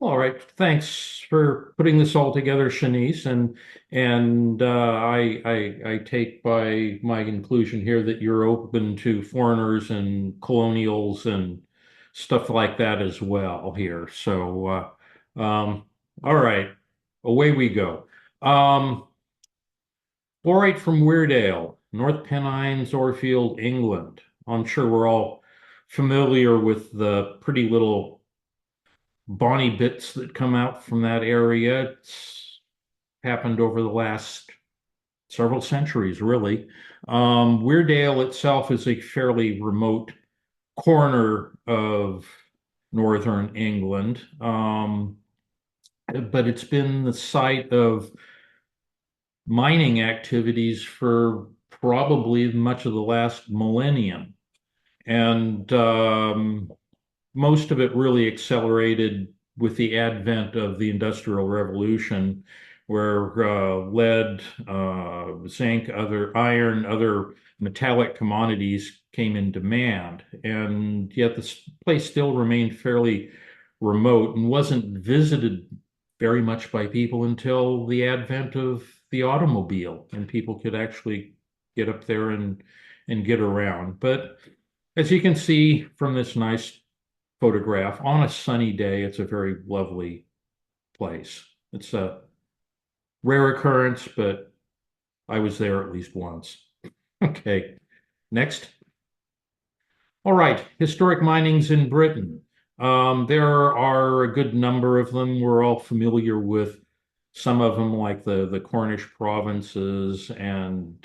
All right. Thanks for putting this all together, Shanice. And I take by my conclusion here that you're open to foreigners and colonials and stuff like that as well here. All right, away we go. Um, Fluorite from Weardale, North Pennines, Orfield, England. I'm sure we're all familiar with the pretty little bonnie bits that come out from that area. It's happened over the last several centuries, really. Weardale itself is a fairly remote corner of northern England, but it's been the site of mining activities for probably much of the last millennium. And most of it really accelerated with the advent of the Industrial Revolution, where lead, zinc, other iron, other metallic commodities came in demand. And yet this place still remained fairly remote and wasn't visited very much by people until the advent of the automobile, and people could actually get up there and get around. But as you can see from this nice photograph, on a sunny day, it's a very lovely place. It's a rare occurrence, but I was there at least once. Okay, next. All right, historic minings in Britain. There are a good number of them. We're all familiar with some of them, like the Cornish provinces and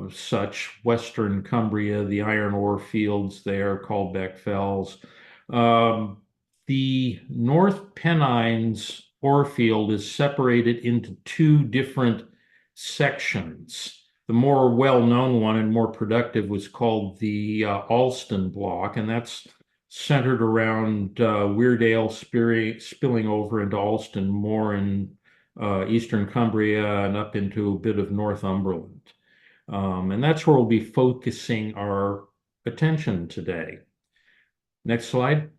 such, Western Cumbria, the iron ore fields there, Caldbeck Fells. Um, the North Pennines ore field is separated into two different sections. The more well-known one and more productive was called the Alston block, and that's centered around Weardale spilling over into Alston, more in eastern Cumbria and up into a bit of Northumberland. And that's where we'll be focusing our attention today. Next slide.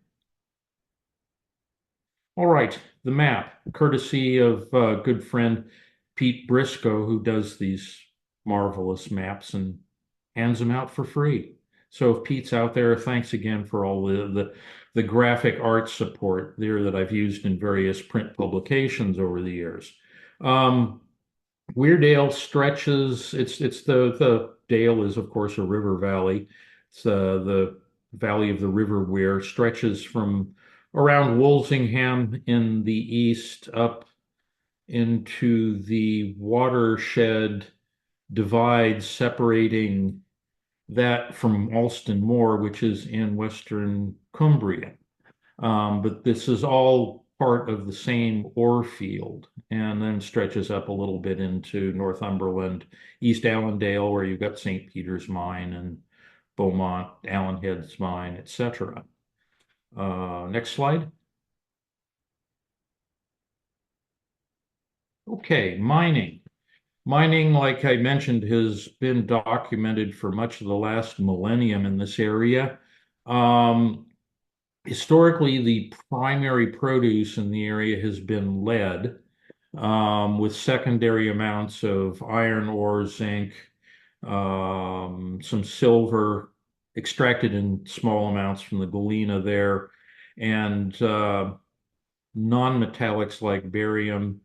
All right, the map, courtesy of good friend Pete Briscoe, who does these marvelous maps and hands them out for free. So if Pete's out there, thanks again for all the graphic art support there that I've used in various print publications over the years. Um, Weardale stretches. It's the Dale is of course a river valley. It's the valley of the River Wear stretches from around Wolsingham in the east up into the watershed divide separating that from Alston Moor, which is in western Cumbria. But this is all part of the same ore field and then stretches up a little bit into Northumberland, East Allendale, where you've got St. Peter's Mine and Beaumont, Allen Heads Mine, etc. Next slide. Okay, mining. Mining, like I mentioned, has been documented for much of the last millennium in this area. Um, Historically, the primary produce in the area has been lead, with secondary amounts of iron ore, zinc, some silver extracted in small amounts from the galena there, and non-metallics like barium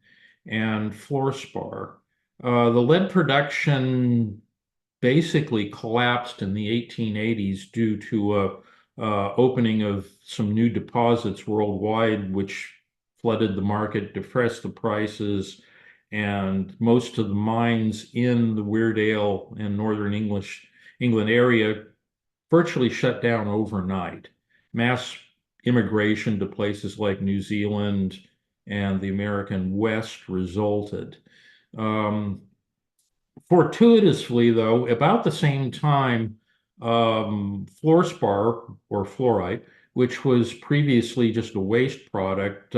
and fluorspar. The lead production basically collapsed in the 1880s due to a opening of some new deposits worldwide, which flooded the market, depressed the prices, and most of the mines in the Weardale and northern England area virtually shut down overnight. Mass immigration to places like New Zealand and the American West resulted. Um, Fortuitously, though, about the same time, fluorspar or fluorite, which was previously just a waste product,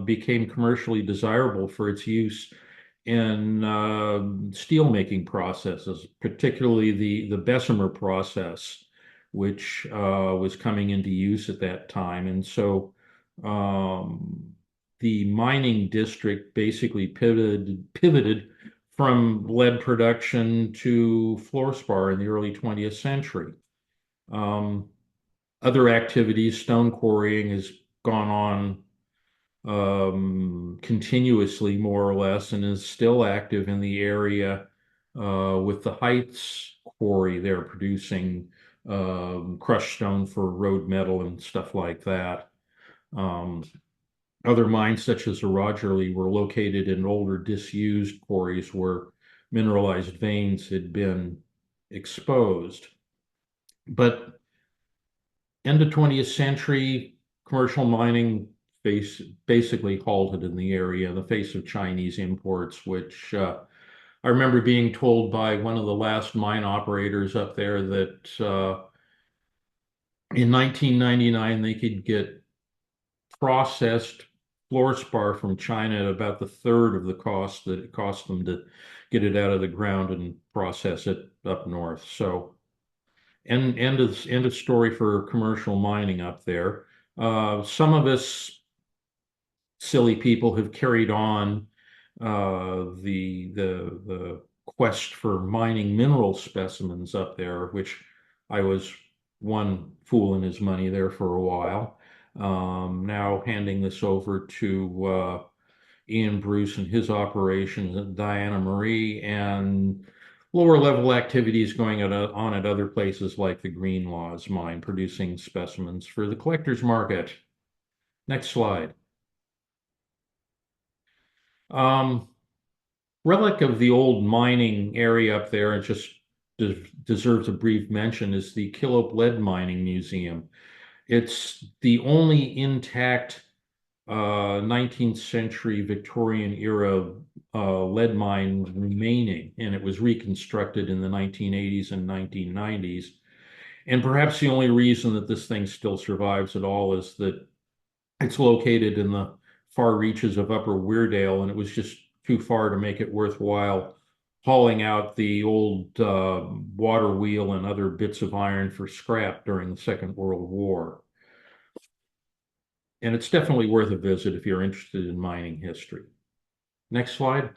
became commercially desirable for its use in steel making processes, particularly the Bessemer process, which was coming into use at that time. And so Um, the mining district basically pivoted from lead production to fluorspar in the early 20th century. Um, Other activities, stone quarrying has gone on continuously, more or less, and is still active in the area with the Heights quarry. They're producing crushed stone for road metal and stuff like that. Um, Other mines, such as the Rogerley, were located in older disused quarries where mineralized veins had been exposed. But end of 20th century, commercial mining basically halted in the area in the face of Chinese imports, which I remember being told by one of the last mine operators up there that in 1999 they could get processed fluorspar from China at about the third of the cost that it cost them to get it out of the ground and process it up north. So, end of story for commercial mining up there. Some of us silly people have carried on the quest for mining mineral specimens up there, which I was one fool in his money there for a while. Now handing this over to Ian Bruce and his operations, and Diana Marie, and lower level activities going on at other places like the Green Laws mine, producing specimens for the collector's market. Next slide. Um, Relic of the old mining area up there, and just deserves a brief mention, is the Killop Lead Mining Museum. It's the only intact 19th century Victorian era lead mine remaining, and it was reconstructed in the 1980s and 1990s. And perhaps the only reason that this thing still survives at all is that it's located in the far reaches of Upper Weardale, and it was just too far to make it worthwhile hauling out the old water wheel and other bits of iron for scrap during the Second World War. And it's definitely worth a visit if you're interested in mining history. Next slide.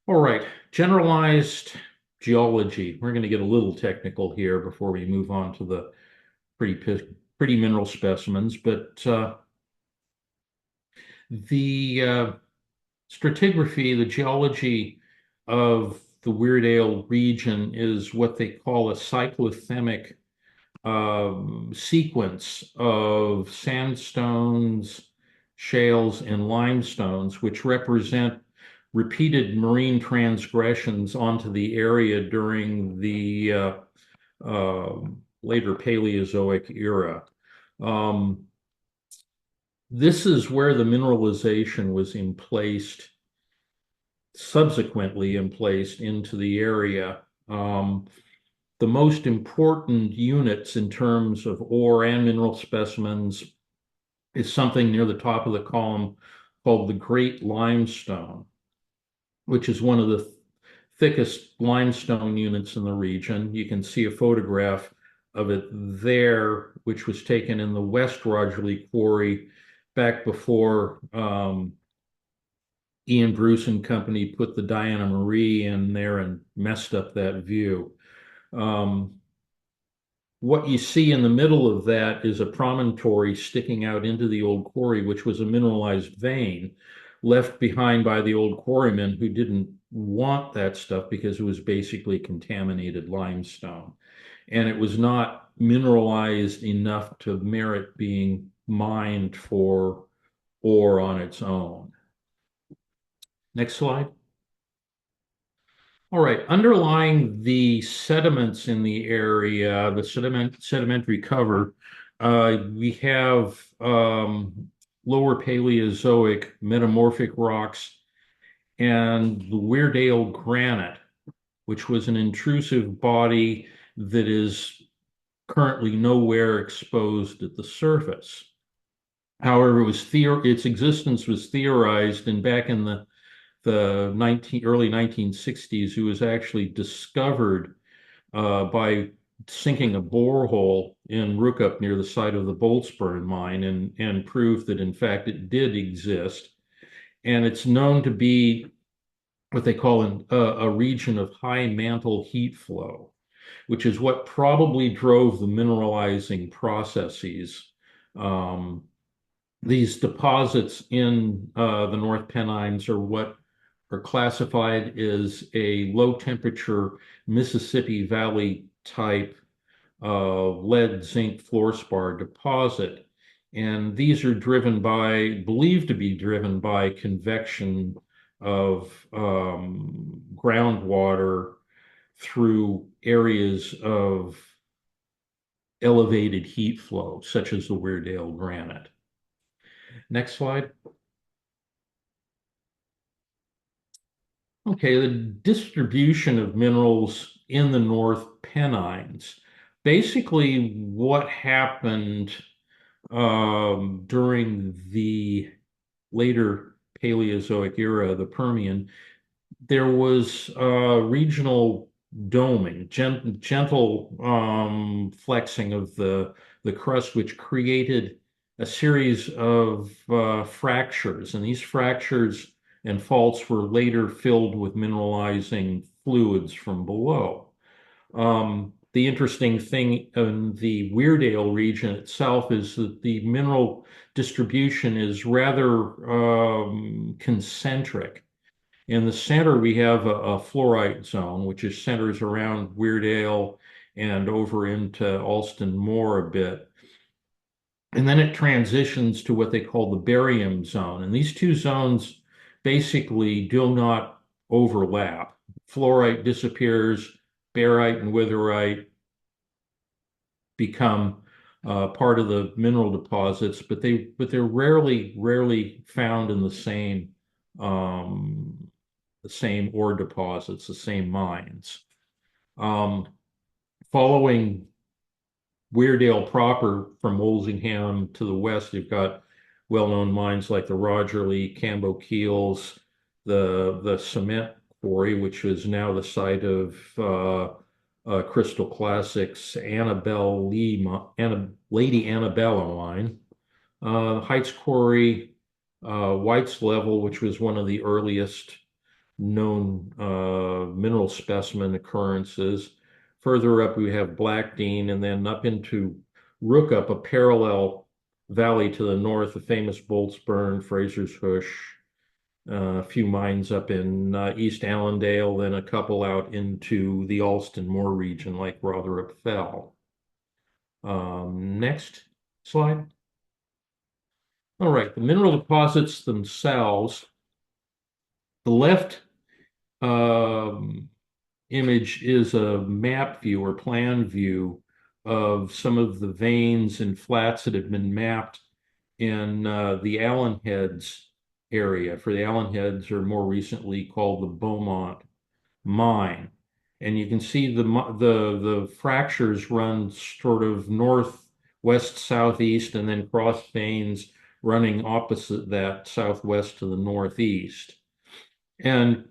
All right, generalized geology. We're going to get a little technical here before we move on to the pretty mineral specimens, but the stratigraphy, the geology of the Weardale region is what they call a cyclothemic sequence of sandstones, shales, and limestones, which represent repeated marine transgressions onto the area during the uh, later Paleozoic era. Um, this is where the mineralization was subsequently emplaced into the area. The most important units in terms of ore and mineral specimens is something near the top of the column called the Great Limestone, which is one of the thickest limestone units in the region. You can see a photograph of it there, which was taken in the West Rogerley quarry back before Ian Bruce and company put the Diana Marie in there and messed up that view. Um, what you see in the middle of that is a promontory sticking out into the old quarry, which was a mineralized vein left behind by the old quarrymen who didn't want that stuff because it was basically contaminated limestone. And it was not mineralized enough to merit being mined for ore on its own. Next slide. All right, underlying the sediments in the area, the sedimentary cover, we have lower Paleozoic metamorphic rocks and the Weardale granite, which was an intrusive body that is currently nowhere exposed at the surface. However, its existence was theorized, and back in the early 1960s, it was actually discovered by sinking a borehole in Rookup near the site of the Boltsburn mine and proved that in fact it did exist. And it's known to be what they call a region of high mantle heat flow, which is what probably drove the mineralizing processes. Um, these deposits in the North Pennines are what are classified as a low temperature Mississippi Valley type lead zinc fluorspar deposit. And these are believed to be driven by convection of groundwater through areas of elevated heat flow, such as the Weardale granite. Next slide. Okay, the distribution of minerals in the North Pennines. Basically, what happened during the later Paleozoic era, the Permian, there was regional doming, gentle flexing of the crust, which created a series of fractures. And these fractures and faults were later filled with mineralizing fluids from below. The interesting thing in the Weardale region itself is that the mineral distribution is rather concentric. In the center, we have a fluorite zone, which is centers around Weardale and over into Alston Moor a bit. And then it transitions to what they call the barium zone. And these two zones basically do not overlap. Fluorite disappears, barite and witherite become part of the mineral deposits, but they're rarely found in the same ore deposits, the same mines. Following Weardale proper from Wolsingham to the west, you've got well-known mines like the Rogerley, Cambo Keels, the cement quarry, which is now the site of Crystal Classics Lady Annabella mine, Heights Quarry, White's Level, which was one of the earliest known mineral specimen occurrences. Further up, we have Blackdean, and then up into Rookup, a parallel valley to the north, the famous Boltsburn, Fraser's Hush, a few mines up in East Allendale, then a couple out into the Alston Moor region like Rotherham Fell. Next slide. All right, the mineral deposits themselves. The left image is a map view or plan view of some of the veins and flats that have been mapped in the Allen Heads area. For the Allen Heads, or more recently called the Beaumont Mine. And you can see the fractures run sort of north, west, southeast, and then cross veins running opposite that southwest to the northeast. And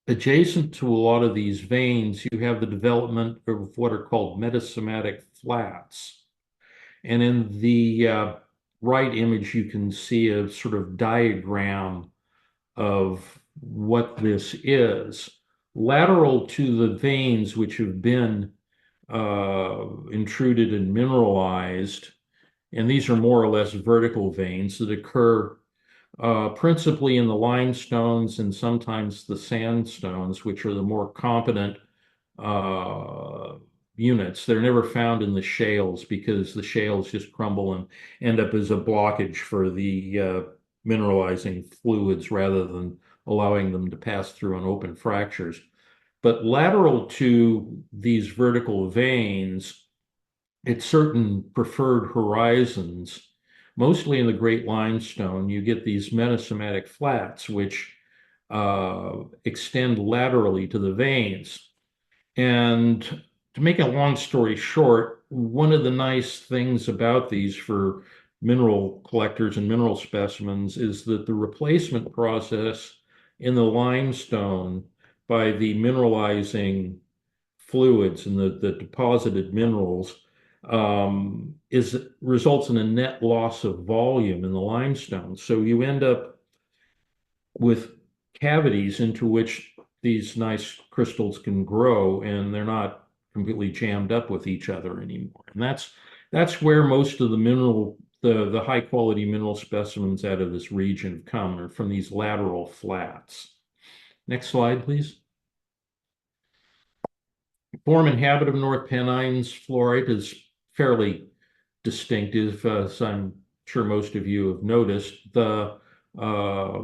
adjacent to a lot of these veins, you have the development of what are called metasomatic flats. And in the right image, you can see a sort of diagram of what this is. Lateral to the veins, which have been intruded and mineralized, and these are more or less vertical veins that occur principally in the limestones and sometimes the sandstones, which are the more competent units. They're never found in the shales because the shales just crumble and end up as a blockage for the mineralizing fluids rather than allowing them to pass through and open fractures. But lateral to these vertical veins, at certain preferred horizons, mostly in the Great Limestone, you get these metasomatic flats, which extend laterally to the veins. And to make a long story short, one of the nice things about these for mineral collectors and mineral specimens is that the replacement process in the limestone by the mineralizing fluids and the deposited minerals is results in a net loss of volume in the limestone. So you end up with cavities into which these nice crystals can grow, and they're not completely jammed up with each other anymore. And that's where most of the high quality mineral specimens out of this region come, are from these lateral flats. Next slide, please. Form and habit of North Pennines fluorite is fairly distinctive, as I'm sure most of you have noticed. The uh,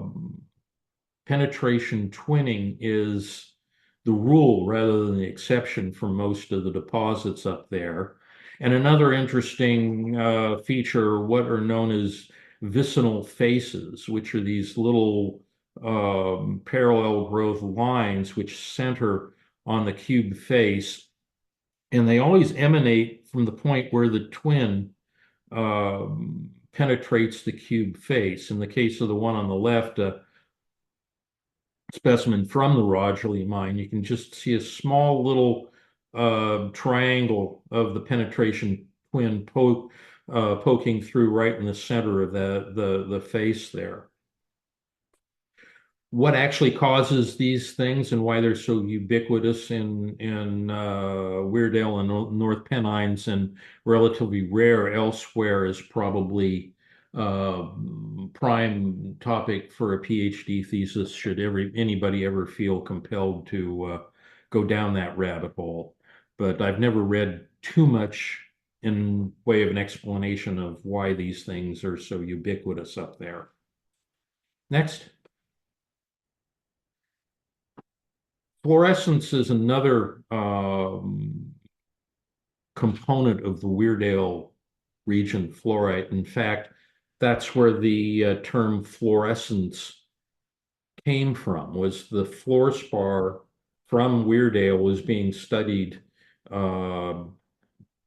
penetration twinning is the rule rather than the exception for most of the deposits up there. And another interesting feature, what are known as vicinal faces, which are these little parallel growth lines which center on the cube face. And they always emanate from the point where the twin penetrates the cube face. In the case of the one on the left, specimen from the Rogerley mine, you can just see a small little triangle of the penetration twin poking through right in the center of the face there. What actually causes these things and why they're so ubiquitous in Weardale and North Pennines and relatively rare elsewhere is probably prime topic for a PhD thesis should anybody ever feel compelled to go down that rabbit hole. But I've never read too much in way of an explanation of why these things are so ubiquitous up there. Next. Fluorescence is another component of the Weardale region fluorite. In fact, that's where the term fluorescence came from, was the fluorspar from Weardale was being studied in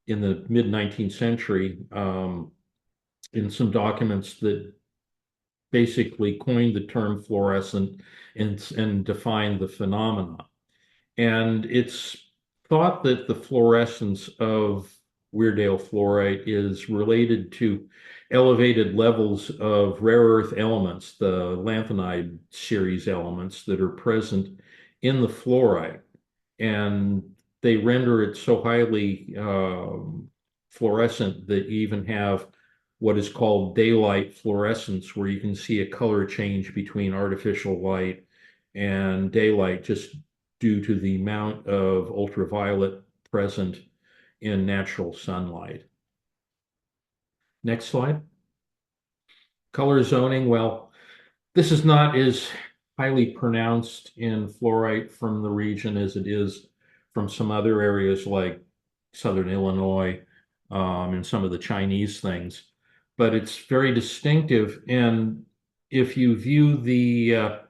the mid-19th century in some documents that basically coined the term fluorescent and defined the phenomena. And it's thought that the fluorescence of Weardale fluorite is related to elevated levels of rare earth elements, the lanthanide series elements that are present in the fluorite. And they render it so highly fluorescent that you even have what is called daylight fluorescence, where you can see a color change between artificial light and daylight just due to the amount of ultraviolet present in natural sunlight. Next slide. Color zoning. Well, this is not as highly pronounced in fluorite from the region as it is from some other areas like Southern Illinois and some of the Chinese things. But it's very distinctive. And if you view the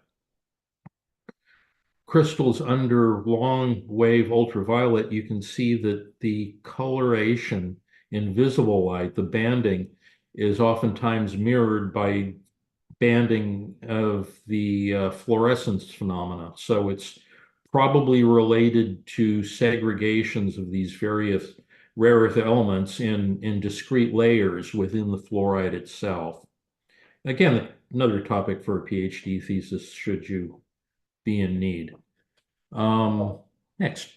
crystals under long wave ultraviolet, you can see that the coloration in visible light, the banding, is oftentimes mirrored by banding of the fluorescence phenomena. So it's probably related to segregations of these various rare earth elements in discrete layers within the fluorite itself. Again, another topic for a PhD thesis should you be in need. Next.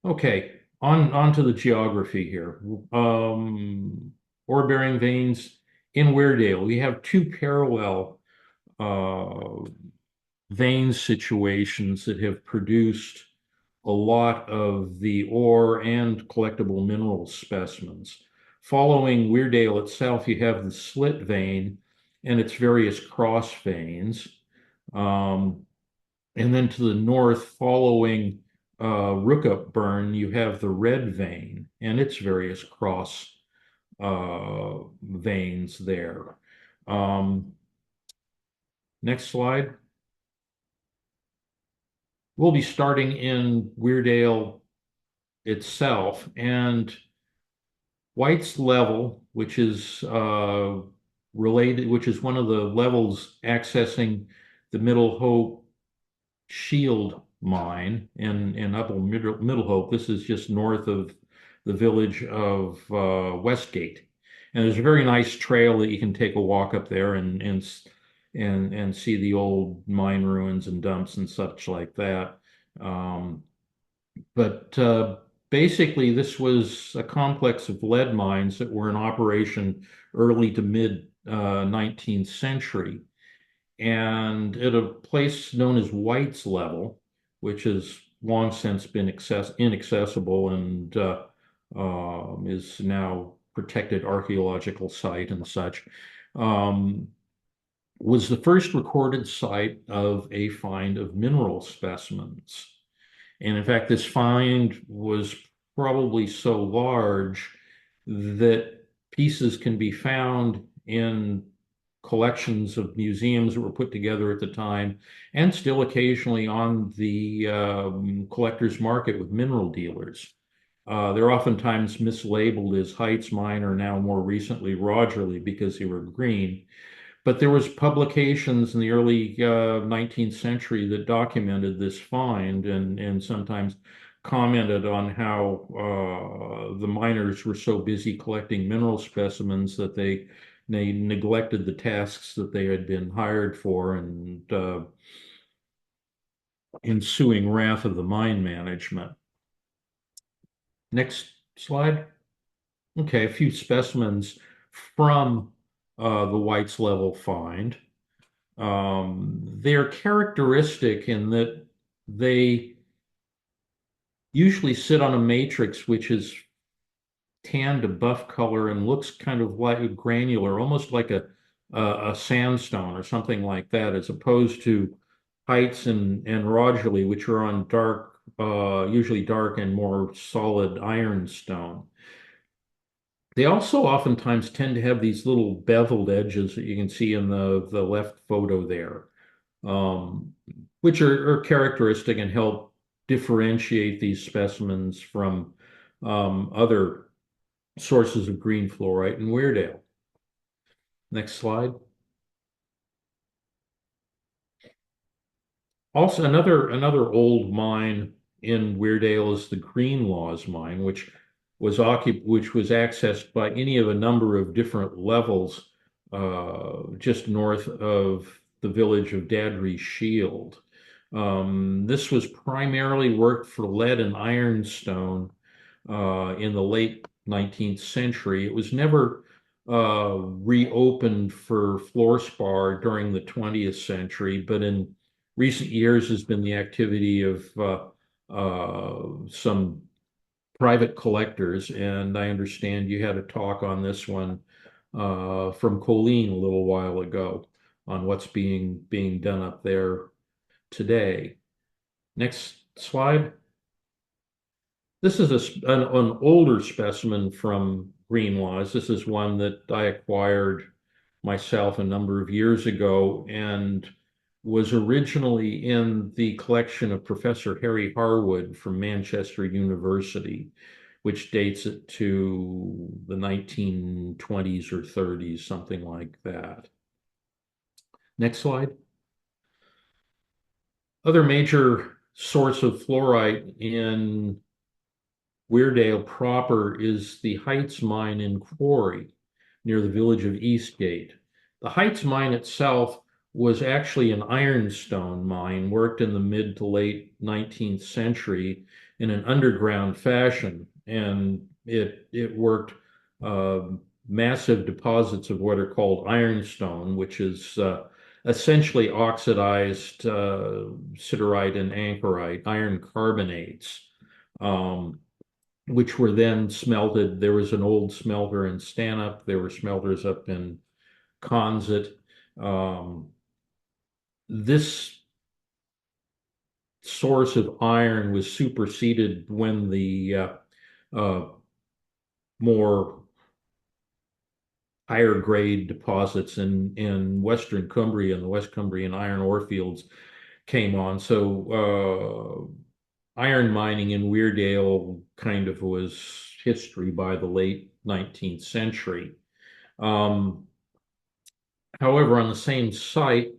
Okay, on to the geography here. Ore-bearing veins in Weardale. We have two parallel vein situations that have produced a lot of the ore and collectible mineral specimens. Following Weardale itself, you have the slit vein and its various cross veins. And then to the north, following Rogerley, you have the red vein and its various cross veins there. Next slide. We'll be starting in Weardale itself, and White's level, which is related, which is one of the levels accessing the Middle Hope Shield mine in Upper Middle Hope. This is just north of the village of Westgate. And there's a very nice trail that you can take a walk up there and see the old mine ruins and dumps and such like that. Um, but basically, this was a complex of lead mines that were in operation early to mid 19th century. And at a place known as White's Level, which has long since been inaccessible and is now protected archaeological site and such, um, was the first recorded site of a find of mineral specimens. And in fact, this find was probably so large that pieces can be found in collections of museums that were put together at the time, and still occasionally on the collector's market with mineral dealers. They're oftentimes mislabeled as Heights Mine or now more recently Rogerley because they were green. But there was publications in the early 19th century that documented this find and sometimes commented on how the miners were so busy collecting mineral specimens that they neglected the tasks that they had been hired for and ensuing wrath of the mine management. Next slide. Okay, a few specimens from the White's Level find. They're characteristic in that they usually sit on a matrix which is tan to buff color and looks kind of like granular, almost like a sandstone or something like that, as opposed to Heights and Rogerley, which are on dark, usually dark and more solid ironstone. They also oftentimes tend to have these little beveled edges that you can see in the left photo there, um, which are characteristic and help differentiate these specimens from other sources of green fluorite in Weardale. Next slide. Also, another old mine in Weardale is the Green Laws mine, which was accessed by any of a number of different levels just north of the village of Dadry Shield. This was primarily worked for lead and ironstone in the late 19th century. It was never reopened for fluorspar during the 20th century, but in recent years has been the activity of some private collectors, and I understand you had a talk on this one from Colleen a little while ago on what's being done up there today. Next slide. This is an older specimen from Greenlaws. This is one that I acquired myself a number of years ago and was originally in the collection of Professor Harry Harwood from Manchester University, which dates it to the 1920s or 30s, something like that. Next slide. Other major source of fluorite in Weardale proper is the Heights mine in Quarry near the village of Eastgate. The Heights mine itself was actually an ironstone mine worked in the mid to late 19th century in an underground fashion, and it worked massive deposits of what are called ironstone, which is essentially oxidized siderite and anchorite, iron carbonates. Which were then smelted. There was an old smelter in Stanhope. There were smelters up in Consett. This source of iron was superseded when the more higher grade deposits in Western Cumbria and the West Cumbrian iron ore fields came on. So iron mining in Weardale kind of was history by the late 19th century. However, on the same site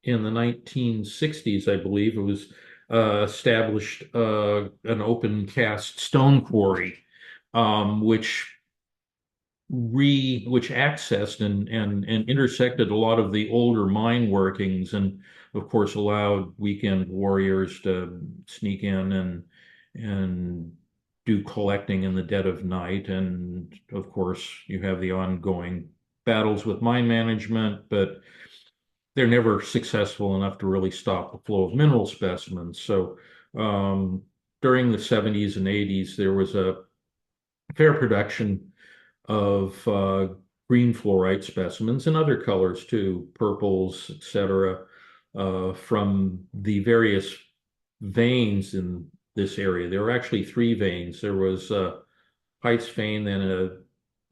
in the 1960s, I believe, it was established an open cast stone quarry which which accessed and intersected a lot of the older mine workings, and of course allowed weekend warriors to sneak in and do collecting in the dead of night. And of course, you have the ongoing battles with mine management, but they're never successful enough to really stop the flow of mineral specimens. So um, during the 70s and 80s, there was a fair production of green fluorite specimens and other colors too, purples, etc., from the various veins in this area. There were actually three veins. There was a Heights vein, then a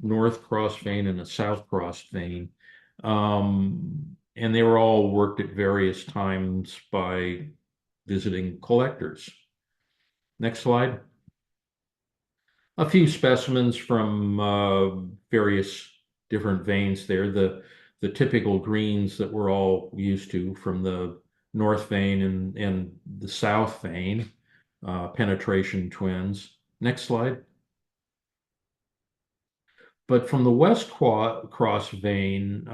North Cross vein, and a South Cross vein. And they were all worked at various times by visiting collectors. Next slide. A few specimens from various different veins there. The typical greens that we're all used to from the north vein and the south vein, penetration twins. Next slide. But from the west cross vein,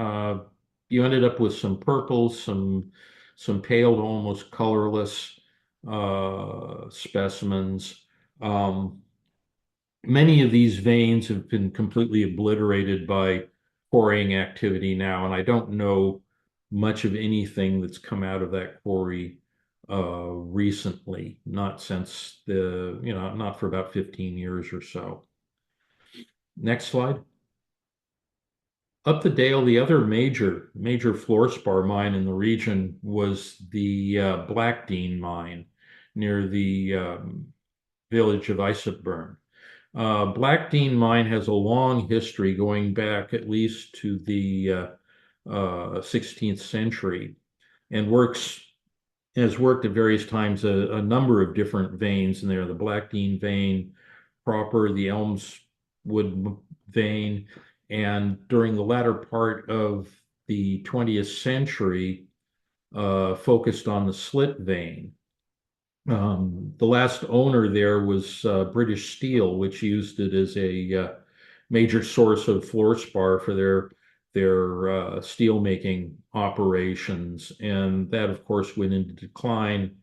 you ended up with some purples, some pale to almost colorless specimens. Many of these veins have been completely obliterated by quarrying activity now, and I don't know much of anything that's come out of that quarry recently, not since not for about 15 years or so. Next slide. Up the Dale, the other major fluorspar mine in the region was the Blackdean mine near the village of Isoburn. Blackdean mine has a long history going back at least to the 16th century and has worked at various times a number of different veins in there. The Blackdean vein proper, the Elmswood vein, and during the latter part of the 20th century, focused on the slit vein. The last owner there was British Steel, which used it as a major source of fluorspar for their steel making operations, and that, of course, went into decline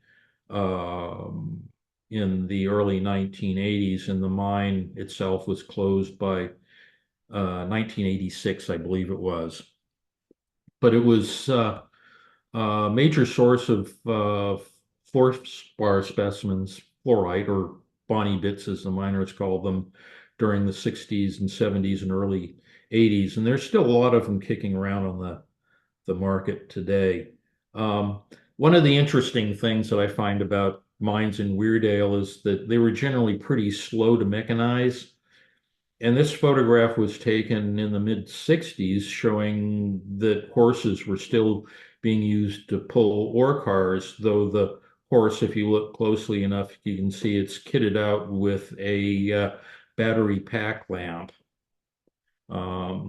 in the early 1980s, and the mine itself was closed by 1986, I believe it was. But it was a major source of fluorspar specimens, fluorite or Bonnie bits as the miners called them, during the 60s and 70s and early 80s. And there's still a lot of them kicking around on the market today. One of the interesting things that I find about mines in Weardale is that they were generally pretty slow to mechanize. And this photograph was taken in the mid 60s, showing that horses were still being used to pull ore cars, though the horse, if you look closely enough, you can see it's kitted out with a battery pack lamp,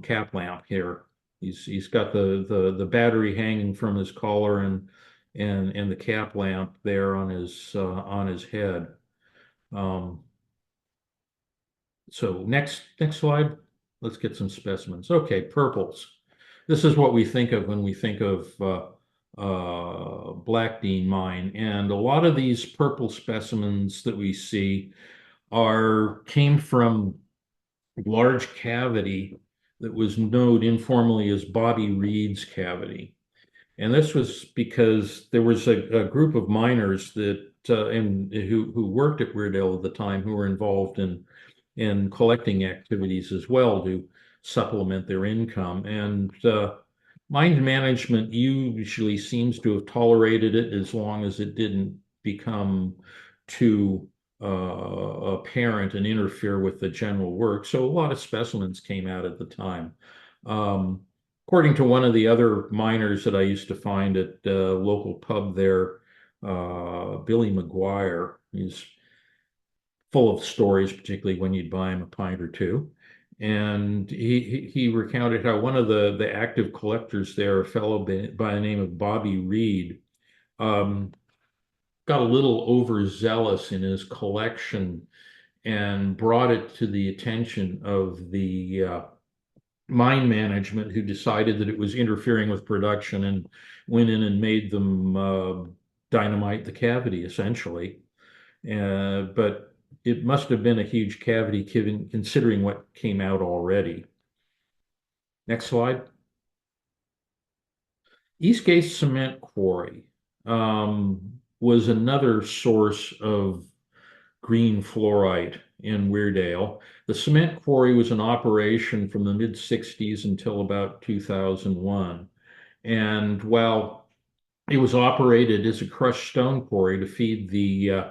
cap lamp here. He's got the battery hanging from his collar and the cap lamp there on his head. So next slide, let's get some specimens. Okay, purples. This is what we think of when we think of Blackdean mine, and a lot of these purple specimens that we see came from large cavity that was known informally as Bobby Reed's cavity. And this was because there was a group of miners that who worked at Weardale at the time who were involved in collecting activities as well to supplement their income. And mine management usually seems to have tolerated it as long as it didn't become too apparent and interfere with the general work. So a lot of specimens came out at the time. According to one of the other miners that I used to find at the local pub there, Billy McGuire, he's full of stories, particularly when you'd buy him a pint or two. And he recounted how one of the active collectors there, a fellow by the name of Bobby Reed, got a little overzealous in his collection and brought it to the attention of the mine management, who decided that it was interfering with production and went in and made them dynamite the cavity, essentially. But it must have been a huge cavity considering what came out already. Next slide. Eastgate Cement Quarry was another source of green fluorite in Weardale. The cement quarry was in operation from the mid 60s until about 2001. And while it was operated as a crushed stone quarry to feed the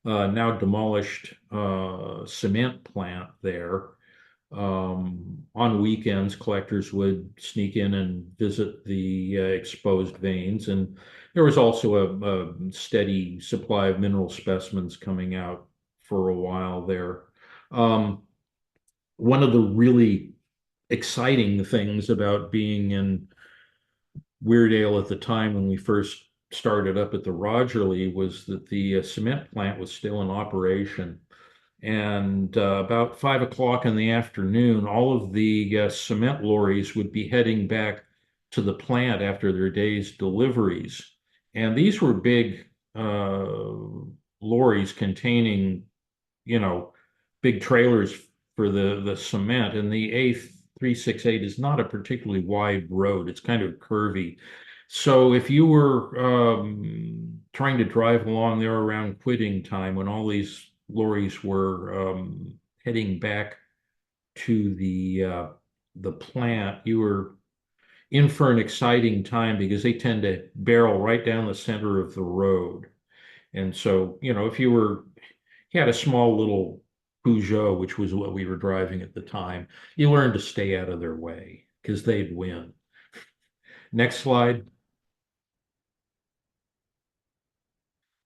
now demolished cement plant there, on weekends, collectors would sneak in and visit the exposed veins. And there was also a steady supply of mineral specimens coming out for a while there. Um, One of the really exciting things about being in Weardale at the time when we first started up at the Rogerley was that the cement plant was still in operation. And about 5 o'clock in the afternoon, all of the cement lorries would be heading back to the plant after their day's deliveries. And these were big lorries containing, you know, big trailers for the cement. And the A368 is not a particularly wide road. It's kind of curvy. So if you were trying to drive along there around quitting time when all these lorries were heading back to the plant, you were in for an exciting time because they tend to barrel right down the center of the road. And so, if you had a small little Peugeot, which was what we were driving at the time, you learned to stay out of their way because they'd win. Next slide.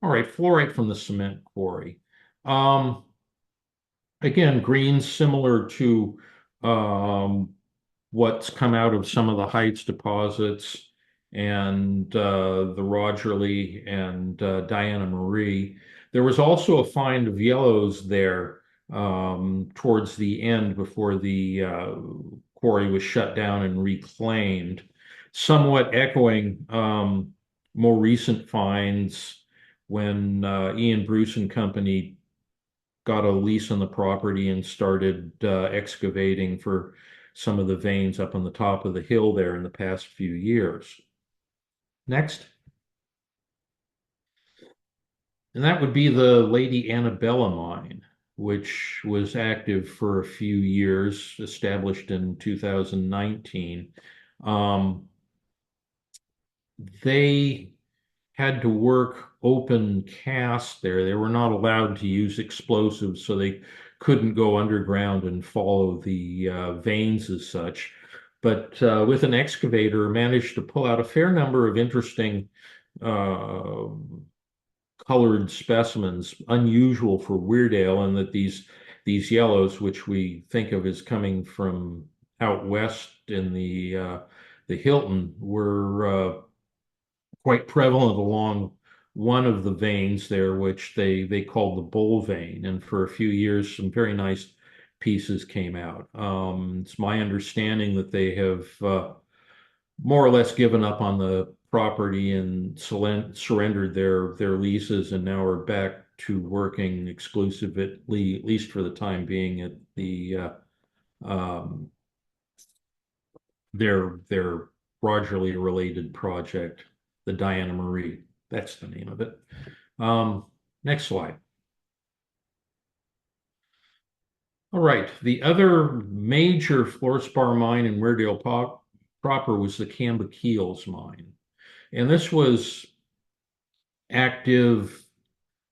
All right, fluorite from the cement quarry. Um, Again, greens similar to um, what's come out of some of the Heights deposits and the Rogerley and Diana Marie. There was also a find of yellows there towards the end before the quarry was shut down and reclaimed, somewhat echoing more recent finds when Ian Bruce and Company got a lease on the property and started excavating for some of the veins up on the top of the hill there in the past few years. Next. And that would be the Lady Annabella mine, which was active for a few years, established in 2019. Um, they had to work open cast there. They were not allowed to use explosives, so they couldn't go underground and follow the veins as such. But with an excavator, managed to pull out a fair number of interesting uh, colored specimens, unusual for Weardale, and that these yellows, which we think of as coming from out west in the Hilton, were quite prevalent along one of the veins there, which they called the bull vein. And for a few years, some very nice pieces came out. It's my understanding that they have more or less given up on the property and surrendered their leases, and now are back to working exclusively, at least for the time being, at um, their Rogerly related project, the Diana Marie. That's the name of it. Um, Next slide. All right. The other major fluorspar mine in Weardale proper was the Cambakeels mine. And this was active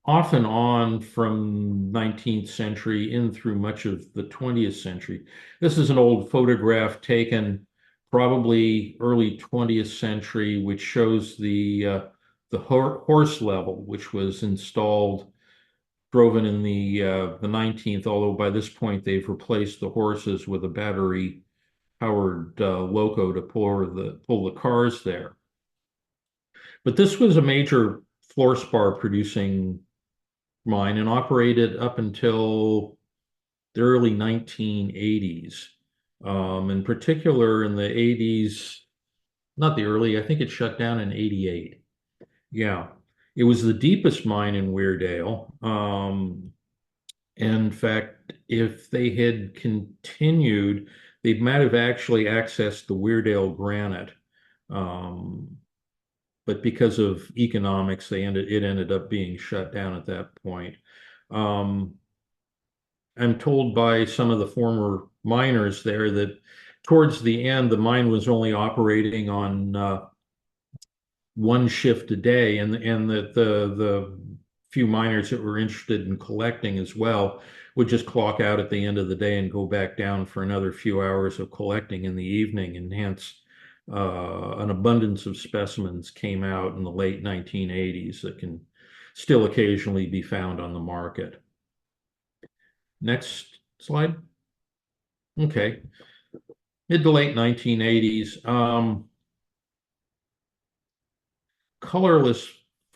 off and on from 19th century in through much of the 20th century. This is an old photograph taken probably early 20th century, which shows the horse level, which was installed, droven in the 19th, although by this point they've replaced the horses with a battery powered loco to pull the cars there. But this was a major fluorspar producing mine and operated up until the early 1980s. In particular, in the 80s, not the early, I think it shut down in 88. Yeah. It was the deepest mine in Weardale. In fact, if they had continued, they might have actually accessed the Weardale granite. Um, but because of economics, it ended up being shut down at that point. Um, I'm told by some of the former miners there that towards the end, the mine was only operating on one shift a day, and that the few miners that were interested in collecting as well would just clock out at the end of the day and go back down for another few hours of collecting in the evening, and hence an abundance of specimens came out in the late 1980s that can still occasionally be found on the market. Next slide. Okay. Mid to late 1980s. Colorless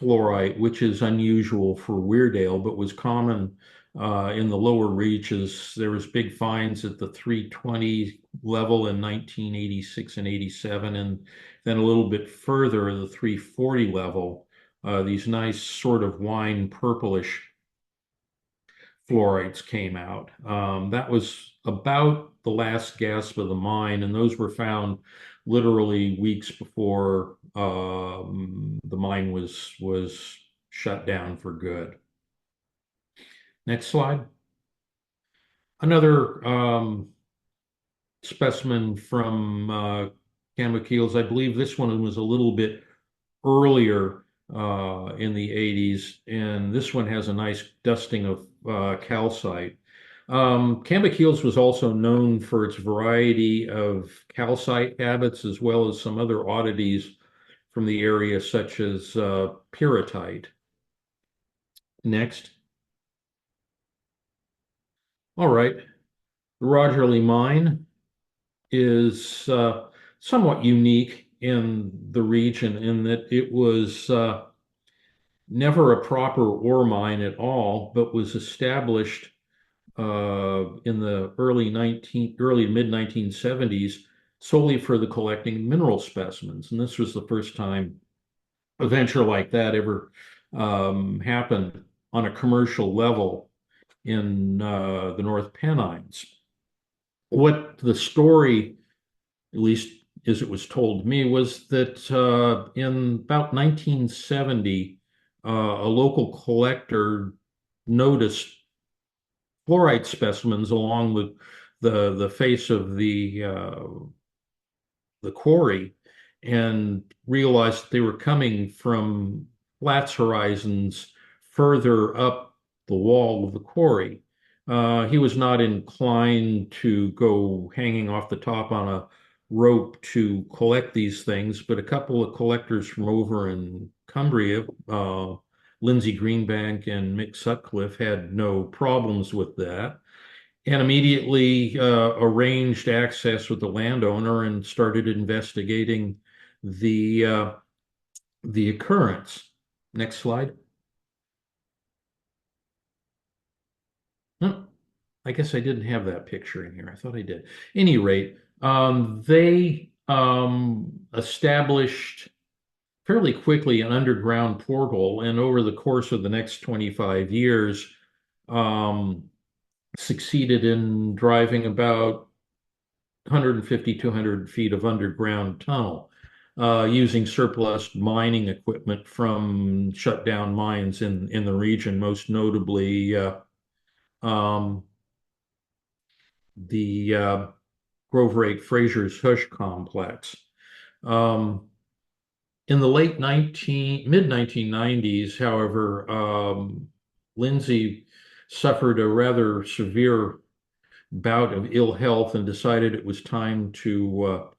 fluorite, which is unusual for Weardale, but was common in the lower reaches. There was big finds at the 320 level in 1986 and 87, and then a little bit further, the 340 level. These nice sort of wine purplish fluorites came out. That was about the last gasp of the mine, and those were found literally weeks before the mine was shut down for good. Next slide. Another specimen from Cambakils. I believe this one was a little bit earlier in the 80s, and this one has a nice dusting of calcite. Cambakils was also known for its variety of calcite habits, as well as some other oddities from the area, such as pyrrhotite. Next. All right. The Rogerley mine is somewhat unique in the region in that it was never a proper ore mine at all, but was established in the early mid 1970s solely for the collecting mineral specimens. And this was the first time a venture like that ever happened on a commercial level in the North Pennines. What the story, at least as it was told to me, was that in about 1970, a local collector noticed fluorite specimens along the face of the quarry, and realized they were coming from flats horizons further up the wall of the quarry. He was not inclined to go hanging off the top on a rope to collect these things, but a couple of collectors from over in Cumbria, Lindsay Greenbank and Mick Sutcliffe, had no problems with that and immediately arranged access with the landowner and started investigating the uh, the occurrence. Next slide. Oh, I guess I didn't have that picture in here. I thought I did. Any rate, they established fairly quickly an underground portal, and over the course of the next 25 years, um, succeeded in driving about 150, 200 feet of underground tunnel using surplus mining equipment from shut down mines in the region, most notably um, the Grove Rake Fraser's Hush complex. Um, in the mid 1990s, however, Lindsay suffered a rather severe bout of ill health and decided it was time to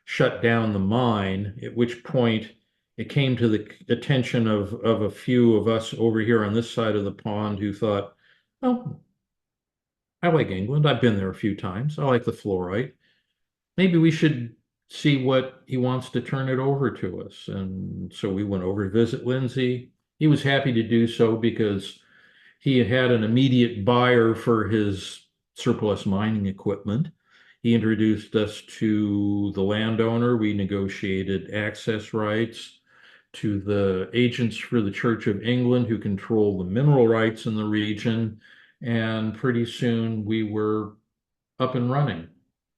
shut down the mine, at which point it came to the attention of a few of us over here on this side of the pond who thought, well, I like England. I've been there a few times. I like the fluorite. Maybe we should see what he wants to turn it over to us. And so we went over to visit Lindsay. He was happy to do so because he had an immediate buyer for his surplus mining equipment. He introduced us to the landowner. We negotiated access rights to the agents for the Church of England who control the mineral rights in the region. And pretty soon we were up and running.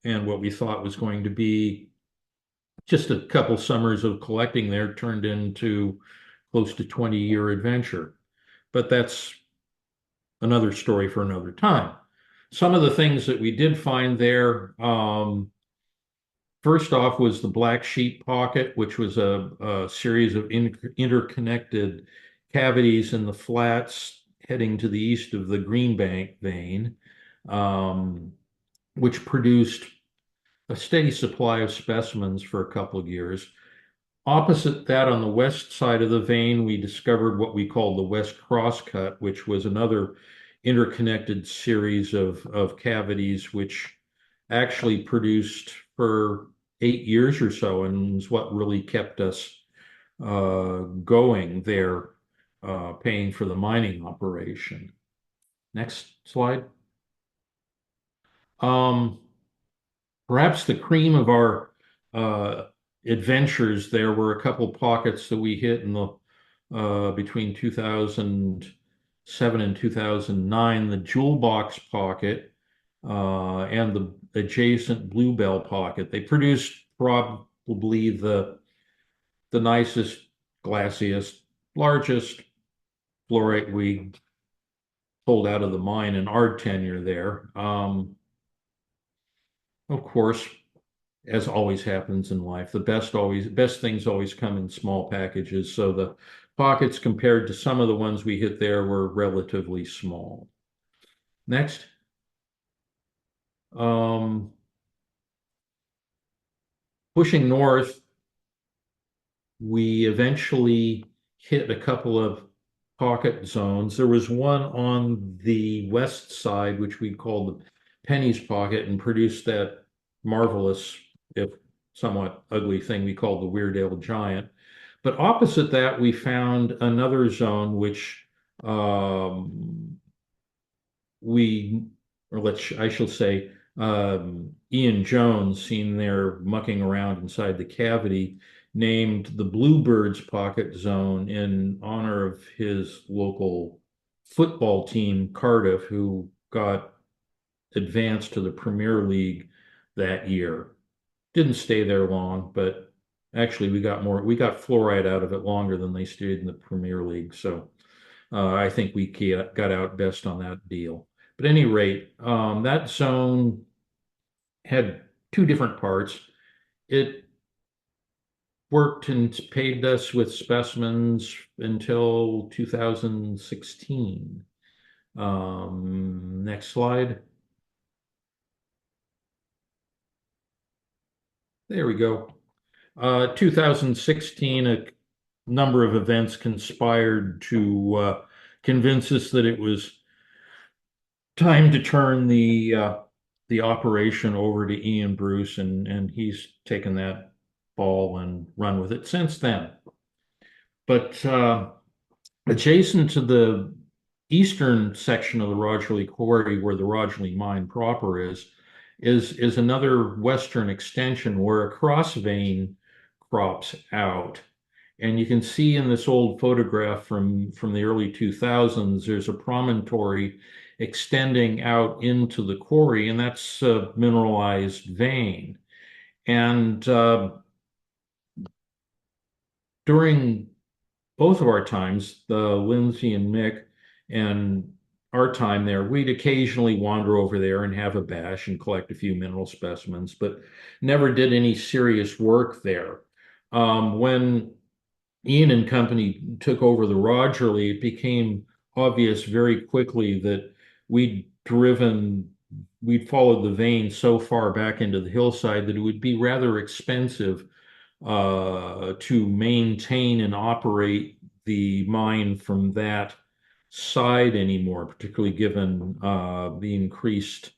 And what we thought was going to be just a couple summers of collecting there turned into close to 20-year adventure. But that's another story for another time. Some of the things that we did find there, first off was the Black Sheep Pocket, which was a series of interconnected cavities in the flats heading to the east of the Greenbank vein, um, which produced a steady supply of specimens for a couple of years. Opposite that, on the west side of the vein, we discovered what we called the West Crosscut, which was another interconnected series of cavities, which actually produced for 8 years or so, and is what really kept us going there, paying for the mining operation. Next slide. Um, Perhaps the cream of our adventures there were a couple pockets that we hit in the between 2007 and 2009, the Jewel Box pocket and the adjacent Bluebell pocket. They produced probably the nicest, glassiest, largest fluorite we pulled out of the mine in our tenure there. Of course, as always happens in life, the best things always come in small packages. So the pockets compared to some of the ones we hit there were relatively small. Next. Um, Pushing north, we eventually hit a couple of pocket zones. There was one on the west side, which we called the Pennies Pocket, and produced that marvelous, if somewhat ugly thing we called the Weardale Giant. But opposite that, we found another zone which we, or I shall say, Ian Jones, seen there mucking around inside the cavity, named the Bluebirds Pocket Zone in honor of his local football team, Cardiff, who got advanced to the Premier League that year. Didn't stay there long, but actually we got fluorite out of it longer than they stayed in the Premier League. So I think we got out best on that deal. But at any rate, that zone had two different parts. It worked and paid us with specimens until 2016. Next slide. There we go. 2016, a number of events conspired to convince us that it was time to turn the operation over to Ian Bruce, and he's taken that ball and run with it since then. But adjacent to the eastern section of the Rogerley quarry, where the Rogerley mine proper is another western extension where a cross vein crops out. And you can see in this old photograph from the early 2000s, there's a promontory extending out into the quarry, and that's a mineralized vein. And during both of our times, the Lindsay and Mick and our time there, we'd occasionally wander over there and have a bash and collect a few mineral specimens, but never did any serious work there. When Ian and company took over the Rogerley, it became obvious very quickly that we'd followed the vein so far back into the hillside that it would be rather expensive to maintain and operate the mine from that side anymore, particularly given the increased